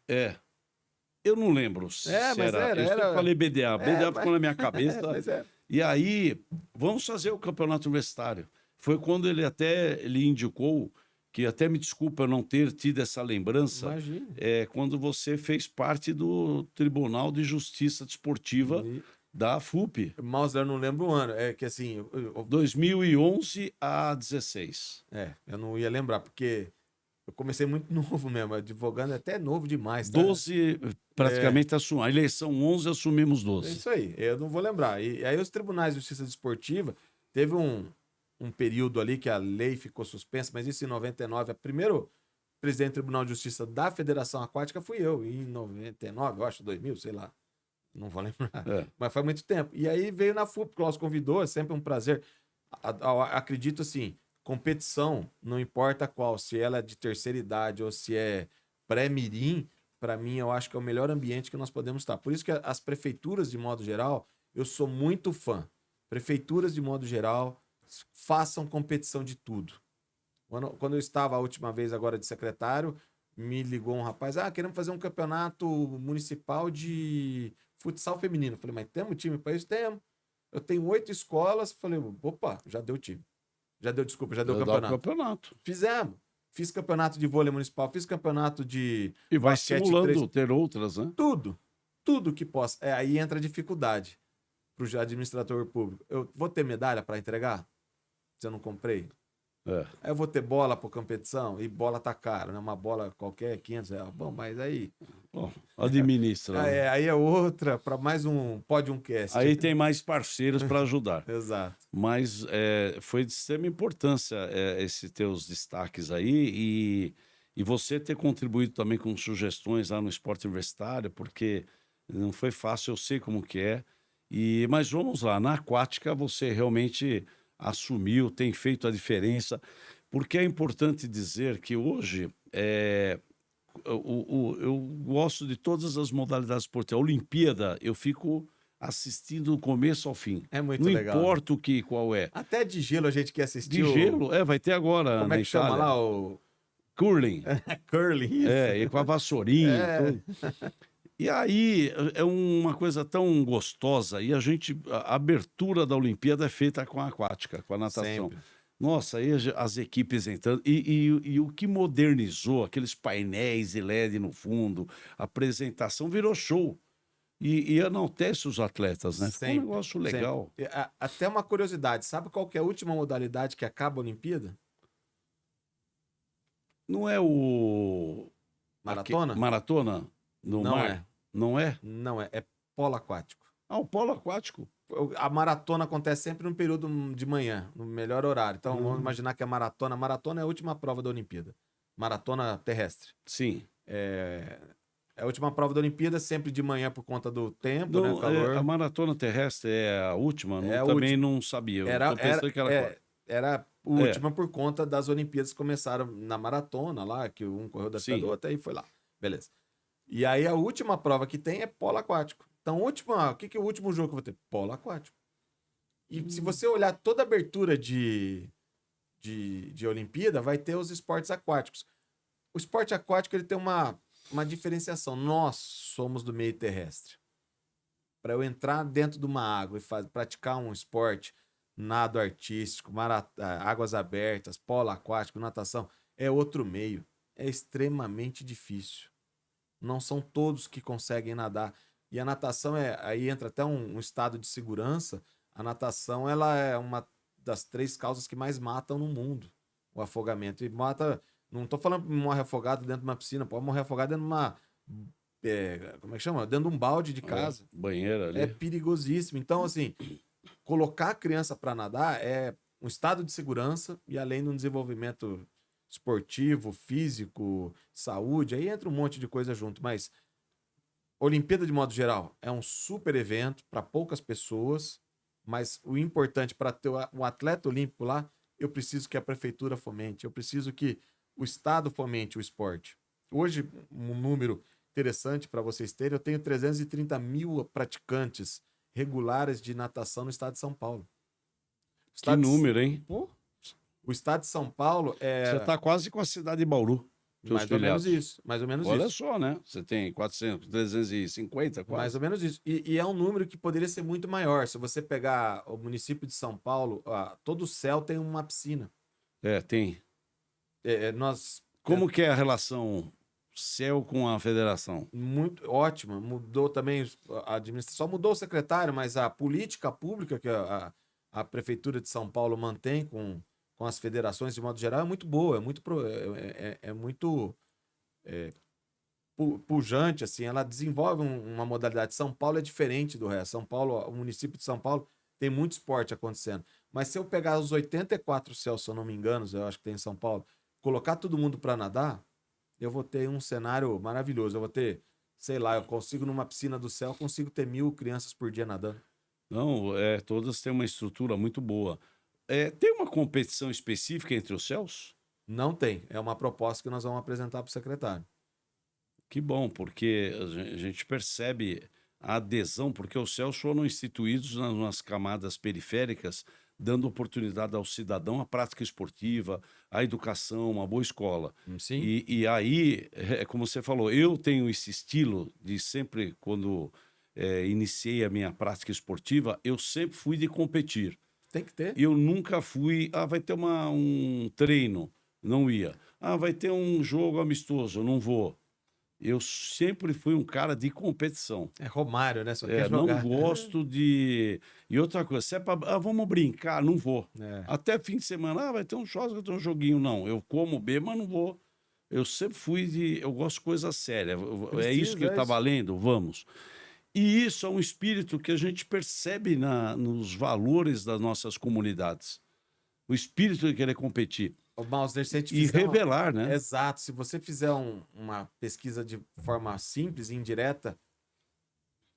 [SPEAKER 1] Eu não lembro se era. Eu sempre falei BDA. BDA ficou na minha cabeça. E aí, vamos fazer o campeonato universitário. Foi quando ele indicou, que até me desculpa eu não ter tido essa lembrança,
[SPEAKER 2] Imagina.
[SPEAKER 1] Quando você fez parte do Tribunal de Justiça Desportiva da FUP.
[SPEAKER 2] Mas eu não lembro o ano. É que assim...
[SPEAKER 1] 2011 a 16.
[SPEAKER 2] Eu não ia lembrar, porque eu comecei muito novo mesmo, advogando até novo demais. Tá?
[SPEAKER 1] 12 praticamente assumimos. A eleição 11 assumimos 12.
[SPEAKER 2] É isso aí, eu não vou lembrar. E aí os tribunais de justiça desportiva, teve um período ali que a lei ficou suspensa, mas isso em 99, o primeiro presidente do Tribunal de Justiça da Federação Aquática fui eu, em 99, eu acho, 2000, sei lá. Não vou lembrar. Mas foi muito tempo. E aí veio na FUP, que o Klaus convidou, é sempre um prazer. Acredito assim, competição, não importa qual, se ela é de terceira idade ou se é pré-mirim, para mim eu acho que é o melhor ambiente que nós podemos estar. Por isso que as prefeituras, de modo geral, eu sou muito fã. Prefeituras, de modo geral, façam competição de tudo. Quando eu estava a última vez agora de secretário, me ligou um rapaz, queremos fazer um campeonato municipal de futsal feminino. Falei, mas temos time para isso? Temos. Eu tenho 8 escolas. Falei, opa, já deu time. Já deu campeonato. Fizemos. Fiz campeonato de vôlei municipal, fiz campeonato de
[SPEAKER 1] e vai simulando ter outras, né?
[SPEAKER 2] Tudo que possa. Aí entra a dificuldade para o administrador público. Eu vou ter medalha para entregar? Se eu não comprei? Aí eu vou ter bola para competição? E bola tá caro, né? Uma bola qualquer, R$500. Bom, mas aí...
[SPEAKER 1] administra.
[SPEAKER 2] Aí é outra, para mais um Podium Cast.
[SPEAKER 1] Aí tem mais parceiros para ajudar.
[SPEAKER 2] Exato.
[SPEAKER 1] Mas foi de extrema importância esses teus destaques aí e você ter contribuído também com sugestões lá no esporte universitário, porque não foi fácil, eu sei como que é. Mas vamos lá, na aquática você realmente assumiu, tem feito a diferença, porque é importante dizer que hoje eu gosto de todas as modalidades esportivas. A Olimpíada eu fico assistindo do começo ao fim.
[SPEAKER 2] É muito
[SPEAKER 1] não
[SPEAKER 2] legal.
[SPEAKER 1] Não importa qual é.
[SPEAKER 2] Até de gelo a gente quer assistir.
[SPEAKER 1] De gelo, vai ter agora.
[SPEAKER 2] Como é que chama lá o...
[SPEAKER 1] Curling.
[SPEAKER 2] Curling, isso.
[SPEAKER 1] E com a vassourinha e tudo. E aí é uma coisa tão gostosa. E a abertura da Olimpíada é feita com a aquática, com a natação.
[SPEAKER 2] Sempre.
[SPEAKER 1] Nossa, aí as equipes entrando. E o que modernizou, aqueles painéis de LED no fundo, a apresentação virou show. E enaltece os atletas, né? Ficou um negócio legal.
[SPEAKER 2] Até uma curiosidade, sabe qual que é a última modalidade que acaba a Olimpíada?
[SPEAKER 1] Não é o...
[SPEAKER 2] Maratona?
[SPEAKER 1] Maratona? No
[SPEAKER 2] Não
[SPEAKER 1] mar?
[SPEAKER 2] é.
[SPEAKER 1] Não é?
[SPEAKER 2] Não é. É polo aquático.
[SPEAKER 1] O polo aquático.
[SPEAKER 2] A maratona acontece sempre no período de manhã, no melhor horário. Então, vamos imaginar que a maratona é a última prova da Olimpíada. maratona terrestre.
[SPEAKER 1] Sim.
[SPEAKER 2] A última prova da Olimpíada, sempre de manhã por conta do tempo, né?
[SPEAKER 1] Não,
[SPEAKER 2] Calor.
[SPEAKER 1] a maratona terrestre é a última?
[SPEAKER 2] É a
[SPEAKER 1] Também
[SPEAKER 2] última.
[SPEAKER 1] não sabia. Eu
[SPEAKER 2] Era,
[SPEAKER 1] tô pensando que era qual.
[SPEAKER 2] era a
[SPEAKER 1] É,
[SPEAKER 2] última por conta das Olimpíadas que começaram na maratona lá, que um correu da cidade do
[SPEAKER 1] sim.
[SPEAKER 2] outro, aí foi lá. Beleza. E aí a última prova que tem é polo aquático. Então, o que é o último jogo que eu vou ter? Polo aquático. E se você olhar toda a abertura de Olimpíada, vai ter os esportes aquáticos. O esporte aquático ele tem uma diferenciação. Nós somos do meio terrestre. Para eu entrar dentro de uma água e praticar um esporte, nado artístico, águas abertas, polo aquático, natação, é outro meio. É extremamente difícil. Não são todos que conseguem nadar. E a natação aí entra até um estado de segurança. A natação ela é uma das 3 causas que mais matam no mundo. O afogamento. E mata. Não estou falando que morre afogado dentro de uma piscina, pode morrer afogado dentro de uma. Como é que chama? Dentro de um balde de casa.
[SPEAKER 1] Banheira
[SPEAKER 2] É
[SPEAKER 1] ali.
[SPEAKER 2] perigosíssimo. Então, assim, colocar a criança para nadar é um estado de segurança e além de um desenvolvimento esportivo, físico, saúde, aí entra um monte de coisa junto, mas Olimpíada de modo geral é um super evento para poucas pessoas, mas o importante para ter um atleta olímpico lá, eu preciso que a prefeitura fomente, eu preciso que o estado fomente o esporte. Hoje, um número interessante para vocês terem, eu tenho 330 mil praticantes regulares de natação no estado de São Paulo.
[SPEAKER 1] Que número, hein?
[SPEAKER 2] Pô, o estado de São Paulo
[SPEAKER 1] Você está quase com a cidade de Bauru.
[SPEAKER 2] mais ou menos isso, mais ou menos
[SPEAKER 1] Olha
[SPEAKER 2] isso.
[SPEAKER 1] só, né? Você tem 400, 350 quase.
[SPEAKER 2] Mais ou menos isso. E é um número que poderia ser muito maior. Se você pegar o município de São Paulo, todo o céu tem uma piscina.
[SPEAKER 1] Tem.
[SPEAKER 2] Nós
[SPEAKER 1] Como que é a relação céu com a federação?
[SPEAKER 2] muito ótima. Mudou também a administração, só mudou o secretário, mas a política pública que a prefeitura de São Paulo mantém com as federações de modo geral é muito boa, é muito pujante, assim, ela desenvolve uma modalidade. São Paulo é diferente do resto. São Paulo, o município de São Paulo tem muito esporte acontecendo. Mas se eu pegar os 84 céus, se eu não me engano, eu acho que tem em São Paulo, colocar todo mundo para nadar, eu vou ter um cenário maravilhoso. Eu vou ter, sei lá, eu consigo numa piscina do céu, consigo ter 1.000 crianças por dia nadando.
[SPEAKER 1] Não, todas têm uma estrutura muito boa. Tem uma competição específica entre os céus?
[SPEAKER 2] Não tem. É uma proposta que nós vamos apresentar para o secretário.
[SPEAKER 1] Que bom, porque a gente percebe a adesão, porque os céus foram instituídos nas camadas periféricas, dando oportunidade ao cidadão à prática esportiva, à educação, uma boa escola.
[SPEAKER 2] Sim.
[SPEAKER 1] E aí, como você falou, eu tenho esse estilo de sempre, quando iniciei a minha prática esportiva, eu sempre fui de competir.
[SPEAKER 2] Tem que ter.
[SPEAKER 1] Eu nunca fui, vai ter um treino, não ia. Vai ter um jogo amistoso, eu não vou. Eu sempre fui um cara de competição.
[SPEAKER 2] É Romário, né? Só quer
[SPEAKER 1] Não
[SPEAKER 2] jogar.
[SPEAKER 1] gosto de. E outra coisa, se é pra. Vamos brincar, não vou.
[SPEAKER 2] É.
[SPEAKER 1] Até fim de semana, vai ter um churrasco, vai ter um joguinho. Não, eu como bem, mas não vou. Eu sempre fui de. Eu gosto de coisa séria. É isso que está valendo? Vamos. E isso é um espírito que a gente percebe nos valores das nossas comunidades. O espírito de querer competir.
[SPEAKER 2] O Mausner, se a gente
[SPEAKER 1] E
[SPEAKER 2] fizer
[SPEAKER 1] revelar, né?
[SPEAKER 2] Exato. Se você fizer uma pesquisa de forma simples e indireta,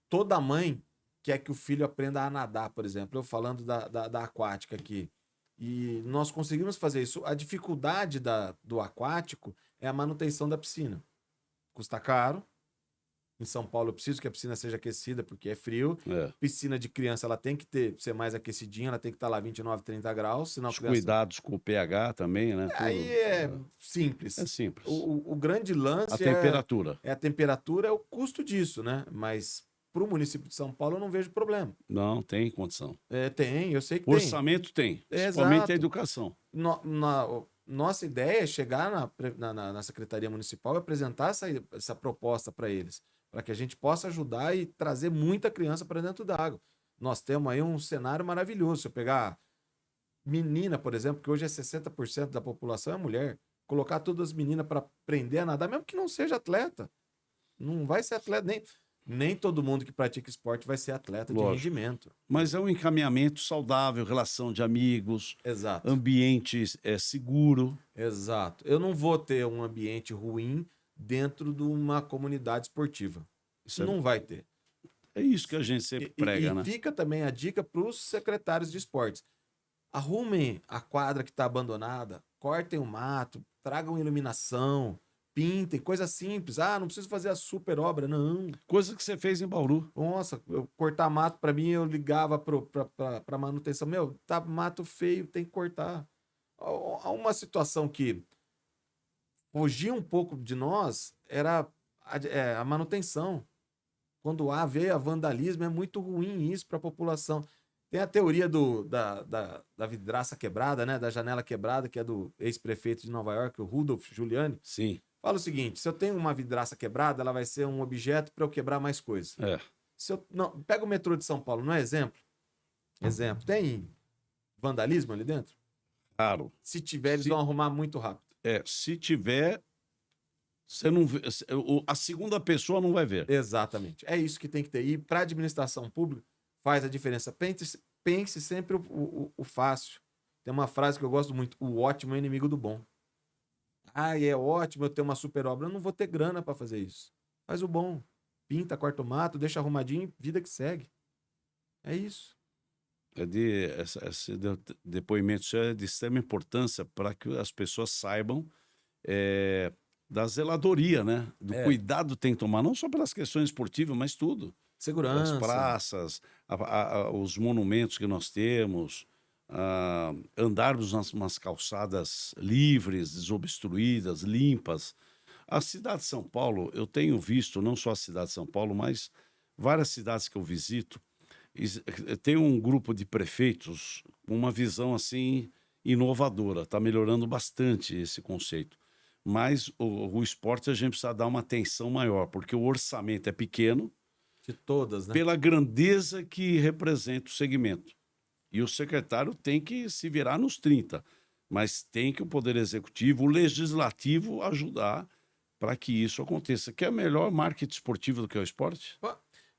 [SPEAKER 2] toda mãe quer que o filho aprenda a nadar, por exemplo. Eu falando da aquática aqui. E nós conseguimos fazer isso. A dificuldade do aquático é a manutenção da piscina. Custa caro. Em São Paulo eu preciso que a piscina seja aquecida porque é frio. Piscina de criança ela tem que ser mais aquecidinha, ela tem que estar lá 29, 30 graus. Senão
[SPEAKER 1] Os cuidados com o pH também, né?
[SPEAKER 2] Aí é simples.
[SPEAKER 1] É simples.
[SPEAKER 2] O grande lance
[SPEAKER 1] a temperatura.
[SPEAKER 2] É a temperatura, é o custo disso, né? Mas para o município de São Paulo eu não vejo problema.
[SPEAKER 1] Não, tem condição.
[SPEAKER 2] Tem, eu sei que
[SPEAKER 1] Orçamento tem. Principalmente a educação.
[SPEAKER 2] Nossa ideia é chegar na Secretaria Municipal e apresentar essa proposta para eles, para que a gente possa ajudar e trazer muita criança para dentro da água. Nós temos aí um cenário maravilhoso. Se eu pegar menina, por exemplo, que hoje é 60% da população é mulher, colocar todas as meninas para aprender a nadar, mesmo que não seja atleta, não vai ser atleta, nem todo mundo que pratica esporte vai ser atleta de
[SPEAKER 1] Lógico.
[SPEAKER 2] rendimento.
[SPEAKER 1] Mas é um encaminhamento saudável, relação de amigos,
[SPEAKER 2] Exato.
[SPEAKER 1] ambiente seguro.
[SPEAKER 2] Exato. Eu não vou ter um ambiente ruim dentro de uma comunidade esportiva.
[SPEAKER 1] Isso
[SPEAKER 2] Não vai ter.
[SPEAKER 1] é isso que a gente sempre prega, né?
[SPEAKER 2] Fica também a dica para os secretários de esportes. Arrumem a quadra que está abandonada, cortem o mato, tragam iluminação, pintem, coisa simples. Ah, não preciso fazer a super obra, não.
[SPEAKER 1] Coisa que você fez em Bauru.
[SPEAKER 2] Nossa, cortar mato para mim, eu ligava para manutenção. Meu, tá mato feio, tem que cortar. Há uma situação que fugia um pouco de nós, era a manutenção. Quando veio vandalismo, é muito ruim isso para a população. Tem a teoria da vidraça quebrada, né? Da janela quebrada, que é do ex-prefeito de Nova York, o Rudolph Giuliani.
[SPEAKER 1] Sim.
[SPEAKER 2] Fala o seguinte: se eu tenho uma vidraça quebrada, ela vai ser um objeto para eu quebrar mais coisas.
[SPEAKER 1] É.
[SPEAKER 2] Não, pega o metrô de São Paulo, não é exemplo? Exemplo. Tem vandalismo ali dentro?
[SPEAKER 1] Claro.
[SPEAKER 2] Se tiver, eles vão arrumar muito rápido.
[SPEAKER 1] Se tiver, você não vê, a segunda pessoa não vai ver.
[SPEAKER 2] Exatamente. É isso que tem que ter. E para a administração pública, faz a diferença. Pense sempre o fácil. Tem uma frase que eu gosto muito: o ótimo é inimigo do bom. É ótimo eu ter uma super obra. Eu não vou ter grana para fazer isso. Faz o bom. Pinta, corta o mato, deixa arrumadinho, vida que segue. É isso.
[SPEAKER 1] Esse depoimento é de extrema importância para que as pessoas saibam da zeladoria, né? Do cuidado que tem que tomar, não só pelas questões esportivas, mas tudo.
[SPEAKER 2] Segurança.
[SPEAKER 1] As praças, os monumentos que nós temos, andarmos nas calçadas livres, desobstruídas, limpas. A cidade de São Paulo, eu tenho visto, não só a cidade de São Paulo, mas várias cidades que eu visito, tem um grupo de prefeitos com uma visão assim inovadora, está melhorando bastante esse conceito. Mas o esporte a gente precisa dar uma atenção maior, porque o orçamento é pequeno,
[SPEAKER 2] de todas, né?
[SPEAKER 1] Pela grandeza que representa o segmento. E o secretário tem que se virar nos 30, mas tem que o Poder Executivo, o Legislativo ajudar para que isso aconteça. Que é melhor marketing esportivo do que o esporte?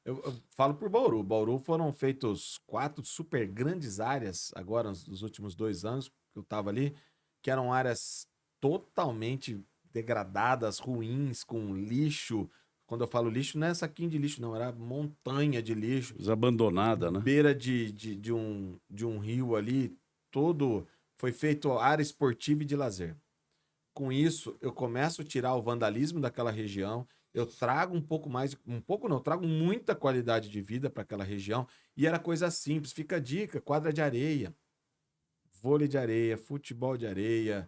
[SPEAKER 2] Eu falo por Bauru. Bauru foram feitos 4 super grandes áreas agora nos últimos 2 anos que eu estava ali, que eram áreas totalmente degradadas, ruins, com lixo. Quando eu falo lixo, não é saquinho de lixo, não. Era montanha de lixo.
[SPEAKER 1] Abandonada, né?
[SPEAKER 2] Beira de um rio ali, todo foi feito área esportiva e de lazer. Com isso, eu começo a tirar o vandalismo daquela região, eu trago trago muita qualidade de vida para aquela região, e era coisa simples. Fica a dica: quadra de areia, vôlei de areia, futebol de areia,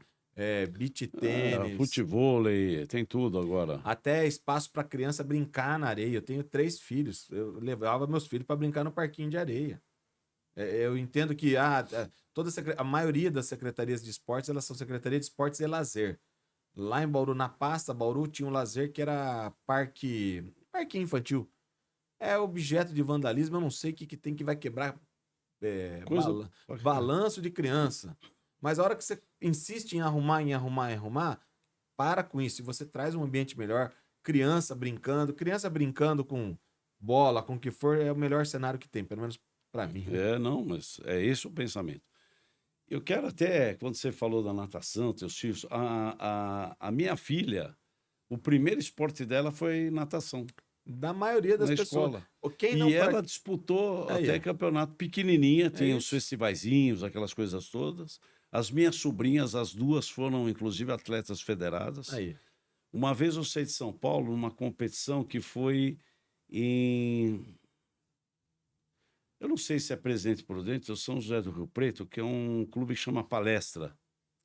[SPEAKER 2] beach tênis.
[SPEAKER 1] Futevôlei, tem tudo agora.
[SPEAKER 2] Até espaço para criança brincar na areia. Eu tenho 3 filhos, eu levava meus filhos para brincar no parquinho de areia. Eu entendo que a maioria das secretarias de esportes, elas são secretarias de esportes e lazer. Lá em Bauru, na pasta Bauru, tinha um lazer que era parque infantil. É objeto de vandalismo, eu não sei o que tem que vai quebrar balanço de criança. Mas a hora que você insiste em arrumar, para com isso. Se você traz um ambiente melhor, criança brincando com bola, com o que for, é o melhor cenário que tem, pelo menos para mim.
[SPEAKER 1] Não, mas é esse o pensamento. Eu quero até, quando você falou da natação, teus filhos, a minha filha, o primeiro esporte dela foi natação.
[SPEAKER 2] Da maioria das pessoas.
[SPEAKER 1] Escola.
[SPEAKER 2] Quem não
[SPEAKER 1] ela disputou até campeonato pequenininha, tinha os festivaizinhos, aquelas coisas todas. As minhas sobrinhas, as 2 foram, inclusive, atletas federadas.
[SPEAKER 2] Aí.
[SPEAKER 1] Uma vez eu saí de São Paulo numa competição que foi em... Eu não sei se é Presidente Prudente ou São José do Rio Preto, que é um clube que chama Palestra.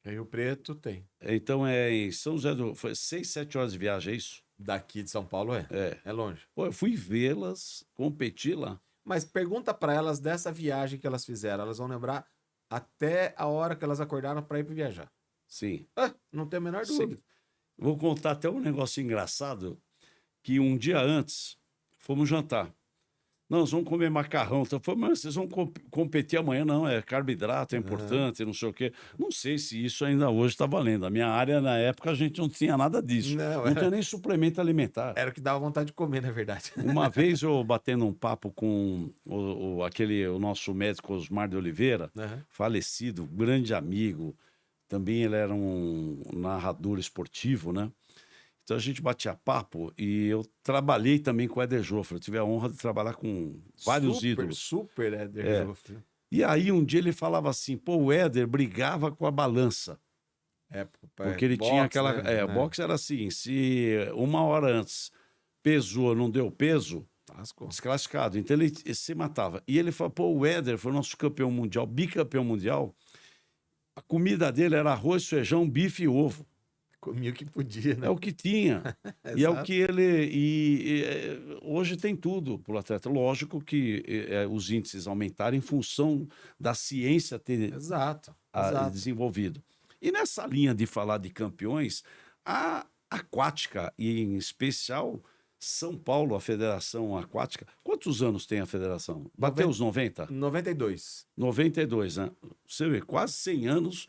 [SPEAKER 2] Rio Preto tem.
[SPEAKER 1] Então é em São José do Rio... Foi 6, 7 horas de viagem, é isso?
[SPEAKER 2] Daqui de São Paulo é longe.
[SPEAKER 1] Pô, eu fui vê-las, competir lá.
[SPEAKER 2] Mas pergunta para elas dessa viagem que elas fizeram. Elas vão lembrar até a hora que elas acordaram para ir para viajar.
[SPEAKER 1] Sim.
[SPEAKER 2] Não tem a menor dúvida.
[SPEAKER 1] Vou contar até um negócio engraçado, que um dia antes fomos jantar. Não, nós vamos comer macarrão. Então, eu falei, mas vocês vão competir amanhã? Não, é carboidrato, é
[SPEAKER 2] Aham.
[SPEAKER 1] importante, não sei o quê. Não sei se isso ainda hoje está valendo. A minha área, na época, a gente não tinha nada disso.
[SPEAKER 2] Não,
[SPEAKER 1] Não
[SPEAKER 2] era,
[SPEAKER 1] tinha nem suplemento alimentar.
[SPEAKER 2] era o que dava vontade de comer, na verdade.
[SPEAKER 1] Uma vez eu batendo um papo com o nosso médico Osmar de Oliveira,
[SPEAKER 2] Aham.
[SPEAKER 1] falecido, grande amigo, também ele era um narrador esportivo, né? Então a gente batia papo e eu trabalhei também com o Éder Joffre. Eu tive a honra de trabalhar com vários
[SPEAKER 2] Super,
[SPEAKER 1] ídolos.
[SPEAKER 2] super Éder
[SPEAKER 1] É.
[SPEAKER 2] Joffre.
[SPEAKER 1] E aí um dia ele falava assim, pô, o Éder brigava com a balança,
[SPEAKER 2] É,
[SPEAKER 1] porque ele tinha
[SPEAKER 2] boxe,
[SPEAKER 1] aquela... o
[SPEAKER 2] né?
[SPEAKER 1] boxe era assim, se uma hora antes pesou, não deu peso,
[SPEAKER 2] Lascou.
[SPEAKER 1] desclassificado. Então ele se matava. E ele falou, pô, o Éder foi nosso campeão mundial, bicampeão mundial. A comida dele era arroz, feijão, bife e ovo.
[SPEAKER 2] Comia o que podia,
[SPEAKER 1] É
[SPEAKER 2] né?
[SPEAKER 1] o que tinha. E é o
[SPEAKER 2] Exato.
[SPEAKER 1] que ele. Hoje tem tudo para o atleta. Lógico que os índices aumentaram em função da ciência ter
[SPEAKER 2] Exato. Exato.
[SPEAKER 1] desenvolvido. E nessa linha de falar de campeões, a aquática, e em especial São Paulo, a Federação Aquática. Quantos anos tem a federação? Bateu os 90?
[SPEAKER 2] 92.
[SPEAKER 1] 92, né? Você vê, quase 100 anos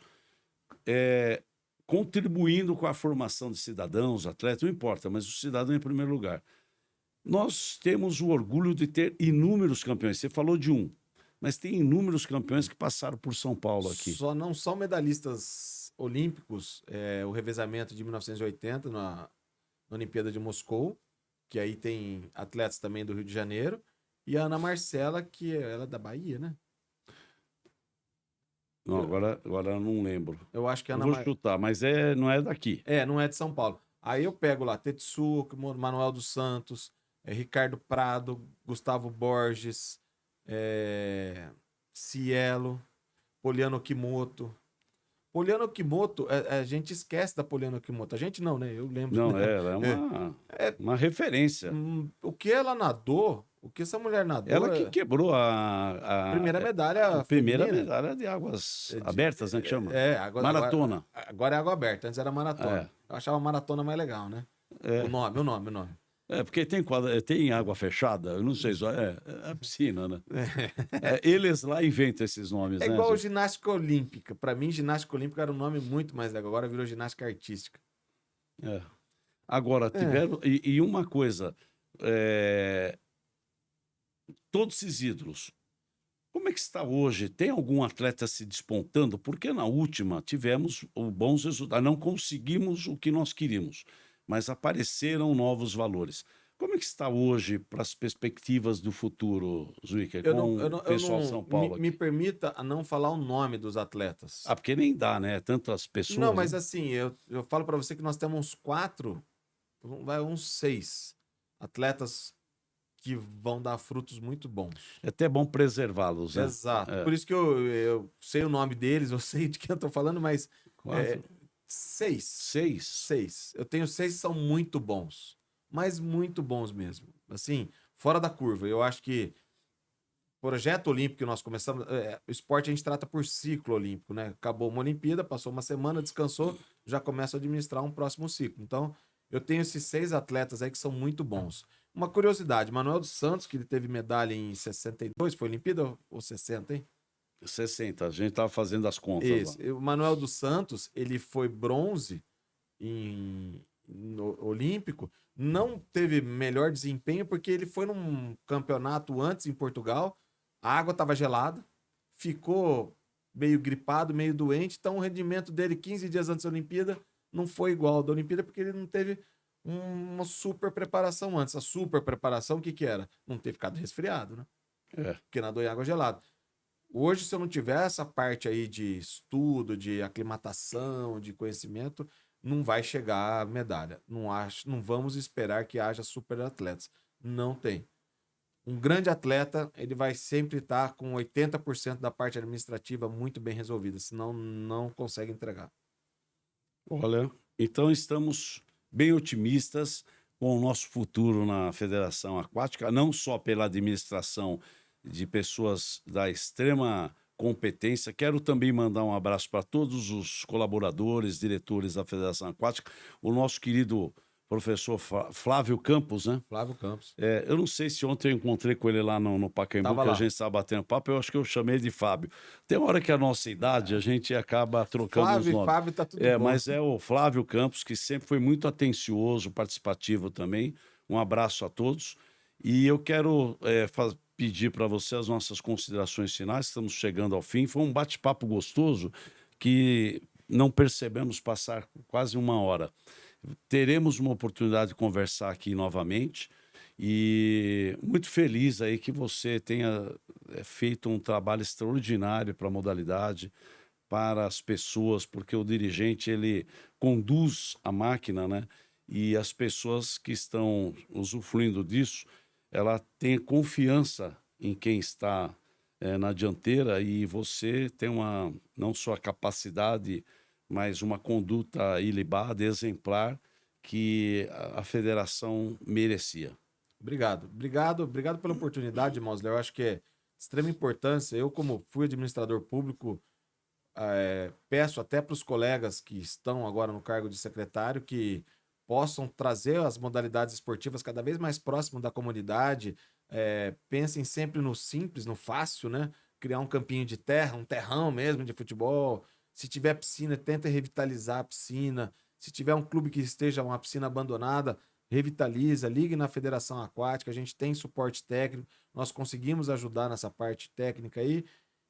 [SPEAKER 1] contribuindo com a formação de cidadãos, atletas, não importa, mas o cidadão em primeiro lugar. Nós temos o orgulho de ter inúmeros campeões. Você falou de um, mas tem inúmeros campeões que passaram por São Paulo aqui.
[SPEAKER 2] Só não são medalhistas olímpicos, o revezamento de 1980 na Olimpíada de Moscou, que aí tem atletas também do Rio de Janeiro, e a Ana Marcela, que ela é da Bahia, né?
[SPEAKER 1] Não, agora eu não lembro.
[SPEAKER 2] Eu acho que a
[SPEAKER 1] Eu
[SPEAKER 2] Ana
[SPEAKER 1] vou
[SPEAKER 2] Mar...
[SPEAKER 1] chutar, mas não é daqui.
[SPEAKER 2] não é de São Paulo. Aí eu pego lá Tetsuko, Manuel dos Santos, Ricardo Prado, Gustavo Borges, Cielo, Poliano Kimoto. Poliano Kimoto, a gente esquece da Poliano Kimoto. A gente não, né? Eu lembro
[SPEAKER 1] Não,
[SPEAKER 2] dela.
[SPEAKER 1] ela é
[SPEAKER 2] É,
[SPEAKER 1] uma referência.
[SPEAKER 2] o que ela nadou, o que essa mulher nadou,
[SPEAKER 1] Ela que quebrou
[SPEAKER 2] primeira medalha
[SPEAKER 1] a primeira
[SPEAKER 2] feminina.
[SPEAKER 1] medalha de águas
[SPEAKER 2] É, de-
[SPEAKER 1] abertas, né, que chama?
[SPEAKER 2] agora,
[SPEAKER 1] Maratona.
[SPEAKER 2] agora é água aberta, antes era maratona.
[SPEAKER 1] É.
[SPEAKER 2] Eu achava maratona mais legal, né? O nome.
[SPEAKER 1] Porque tem água fechada, eu não sei, é a piscina, né? Eles lá inventam esses nomes,
[SPEAKER 2] É
[SPEAKER 1] né,
[SPEAKER 2] igual
[SPEAKER 1] gente?
[SPEAKER 2] ginástica olímpica. Pra mim, ginástica olímpica era um nome muito mais legal. Agora virou ginástica artística.
[SPEAKER 1] É. Agora, tiveram. E uma coisa, todos esses ídolos, como é que está hoje? Tem algum atleta se despontando? Porque na última tivemos bons resultados, não conseguimos o que nós queríamos, mas apareceram novos valores. Como é que está hoje para as perspectivas do futuro, Zuiker, com o pessoal de São Paulo
[SPEAKER 2] me
[SPEAKER 1] aqui?
[SPEAKER 2] permita a não falar o nome dos atletas.
[SPEAKER 1] Ah, porque nem dá, né? Tantas
[SPEAKER 2] Não,
[SPEAKER 1] pessoas.
[SPEAKER 2] mas
[SPEAKER 1] Né?
[SPEAKER 2] assim, eu falo pra você que nós temos uns 6 atletas que vão dar frutos muito bons.
[SPEAKER 1] É até bom preservá-los, né?
[SPEAKER 2] Exato.
[SPEAKER 1] É.
[SPEAKER 2] Por isso que eu sei o nome deles, eu sei de quem eu tô falando, mas
[SPEAKER 1] Quatro,
[SPEAKER 2] 6.
[SPEAKER 1] 6.
[SPEAKER 2] 6. Eu tenho 6 que são muito bons. Mas muito bons mesmo. Assim, fora da curva. Eu acho que projeto olímpico que nós começamos. O esporte a gente trata por ciclo olímpico, né? Acabou uma Olimpíada, passou uma semana, descansou, já começa a administrar um próximo ciclo. Então, eu tenho esses 6 atletas aí que são muito bons. Uma curiosidade: Manuel dos Santos, que ele teve medalha em 62, foi Olimpíada ou 60, hein?
[SPEAKER 1] 60, a gente estava fazendo as contas
[SPEAKER 2] Esse.
[SPEAKER 1] lá.
[SPEAKER 2] O Manuel dos Santos, ele foi bronze no Olímpico, não teve melhor desempenho porque ele foi num campeonato antes em Portugal, a água estava gelada, ficou meio gripado, meio doente, então o rendimento dele 15 dias antes da Olimpíada não foi igual ao da Olimpíada porque ele não teve uma super preparação antes. A super preparação, o que era? Não ter ficado resfriado, né? Porque nadou em água gelada. Hoje, se eu não tiver essa parte aí de estudo, de aclimatação, de conhecimento, não vai chegar a medalha. Não vamos esperar que haja super atletas. Não tem. Um grande atleta, ele vai sempre estar com 80% da parte administrativa muito bem resolvida, senão não consegue entregar.
[SPEAKER 1] Olha, então estamos bem otimistas com o nosso futuro na Federação Aquática, não só pela administração de pessoas da extrema competência. Quero também mandar um abraço para todos os colaboradores, diretores da Federação Aquática, o nosso querido professor Flávio Campos, né?
[SPEAKER 2] Flávio Campos.
[SPEAKER 1] Eu não sei se ontem eu encontrei com ele lá no Pacaembu,
[SPEAKER 2] Tava
[SPEAKER 1] que a
[SPEAKER 2] lá.
[SPEAKER 1] gente estava batendo papo, eu acho que eu chamei de Fábio. Tem hora que a nossa idade, a gente acaba trocando os
[SPEAKER 2] Flávio e
[SPEAKER 1] nomes.
[SPEAKER 2] Fábio tá tudo bom.
[SPEAKER 1] Mas é o Flávio Campos, que sempre foi muito atencioso, participativo também. Um abraço a todos. E eu quero pedir para você as nossas considerações finais, estamos chegando ao fim. Foi um bate-papo gostoso que não percebemos passar quase uma hora. Teremos uma oportunidade de conversar aqui novamente e muito feliz aí que você tenha feito um trabalho extraordinário para a modalidade, para as pessoas, porque o dirigente ele conduz a máquina, né? E as pessoas que estão usufruindo disso, ela tem confiança em quem está na dianteira e você tem não só a capacidade, mas uma conduta ilibada, exemplar, que a federação merecia.
[SPEAKER 2] Obrigado pela oportunidade, Mosler. Eu acho que é de extrema importância. Eu, como fui administrador público, peço até para os colegas que estão agora no cargo de secretário que possam trazer as modalidades esportivas cada vez mais próximo da comunidade. Pensem sempre no simples, no fácil, né? Criar um campinho de terra, um terrão mesmo de futebol. Se tiver piscina, tenta revitalizar a piscina. Se tiver um clube que esteja uma piscina abandonada, revitaliza, ligue na Federação Aquática, a gente tem suporte técnico, nós conseguimos ajudar nessa parte técnica aí.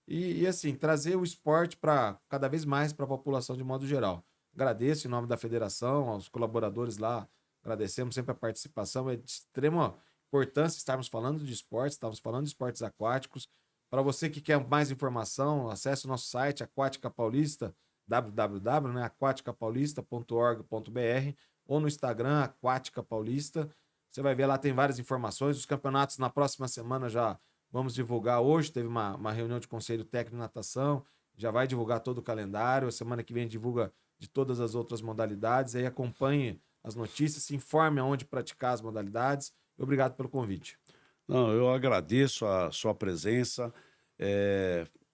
[SPEAKER 2] E assim, trazer o esporte para cada vez mais para a população de modo geral. Agradeço em nome da federação, aos colaboradores lá, agradecemos sempre a participação, é de extrema importância estarmos falando de esportes, estamos falando de esportes aquáticos. Para você que quer mais informação, acesse o nosso site Aquática Paulista, www, né, aquaticapaulista.org.br ou no Instagram Aquática Paulista. Você vai ver lá, tem várias informações. Os campeonatos na próxima semana já vamos divulgar. Hoje teve uma reunião de conselho técnico de natação, já vai divulgar todo o calendário. A semana que vem divulga de todas as outras modalidades. Aí acompanhe as notícias, se informe aonde praticar as modalidades. Obrigado pelo convite.
[SPEAKER 1] Não, eu agradeço a sua presença.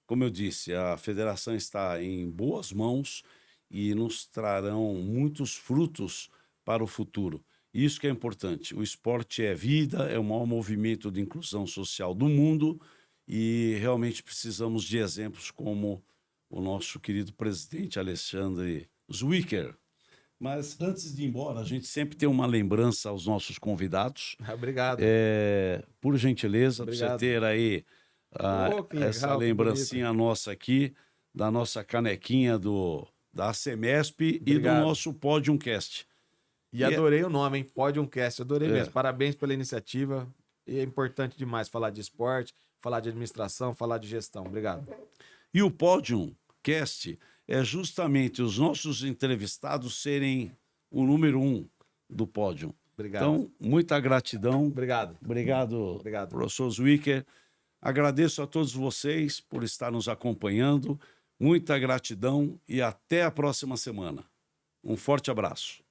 [SPEAKER 1] Como eu disse, a federação está em boas mãos e nos trarão muitos frutos para o futuro. Isso que é importante. O esporte é vida, é o maior movimento de inclusão social do mundo e realmente precisamos de exemplos como o nosso querido presidente Alexandre Zwicker. Mas antes de ir embora, a gente sempre tem uma lembrança aos nossos convidados.
[SPEAKER 2] Obrigado.
[SPEAKER 1] Por gentileza, para você
[SPEAKER 2] Obrigado.
[SPEAKER 1] ter aí essa
[SPEAKER 2] legal, que
[SPEAKER 1] lembrancinha nossa aqui, da nossa canequinha da ACMESP e do
[SPEAKER 2] Obrigado.
[SPEAKER 1] nosso Podiumcast.
[SPEAKER 2] E adorei o nome, hein? Podiumcast, adorei
[SPEAKER 1] É.
[SPEAKER 2] mesmo. Parabéns pela iniciativa. E é importante demais falar de esporte, falar de administração, falar de gestão. Obrigado.
[SPEAKER 1] E o Podiumcast é justamente os nossos entrevistados serem o número 1 do pódio.
[SPEAKER 2] Obrigado.
[SPEAKER 1] Então, muita gratidão.
[SPEAKER 2] Obrigado.
[SPEAKER 1] Obrigado,
[SPEAKER 2] Obrigado.
[SPEAKER 1] professor Zwicker. Agradeço a todos vocês por estar nos acompanhando. Muita gratidão e até a próxima semana. Um forte abraço.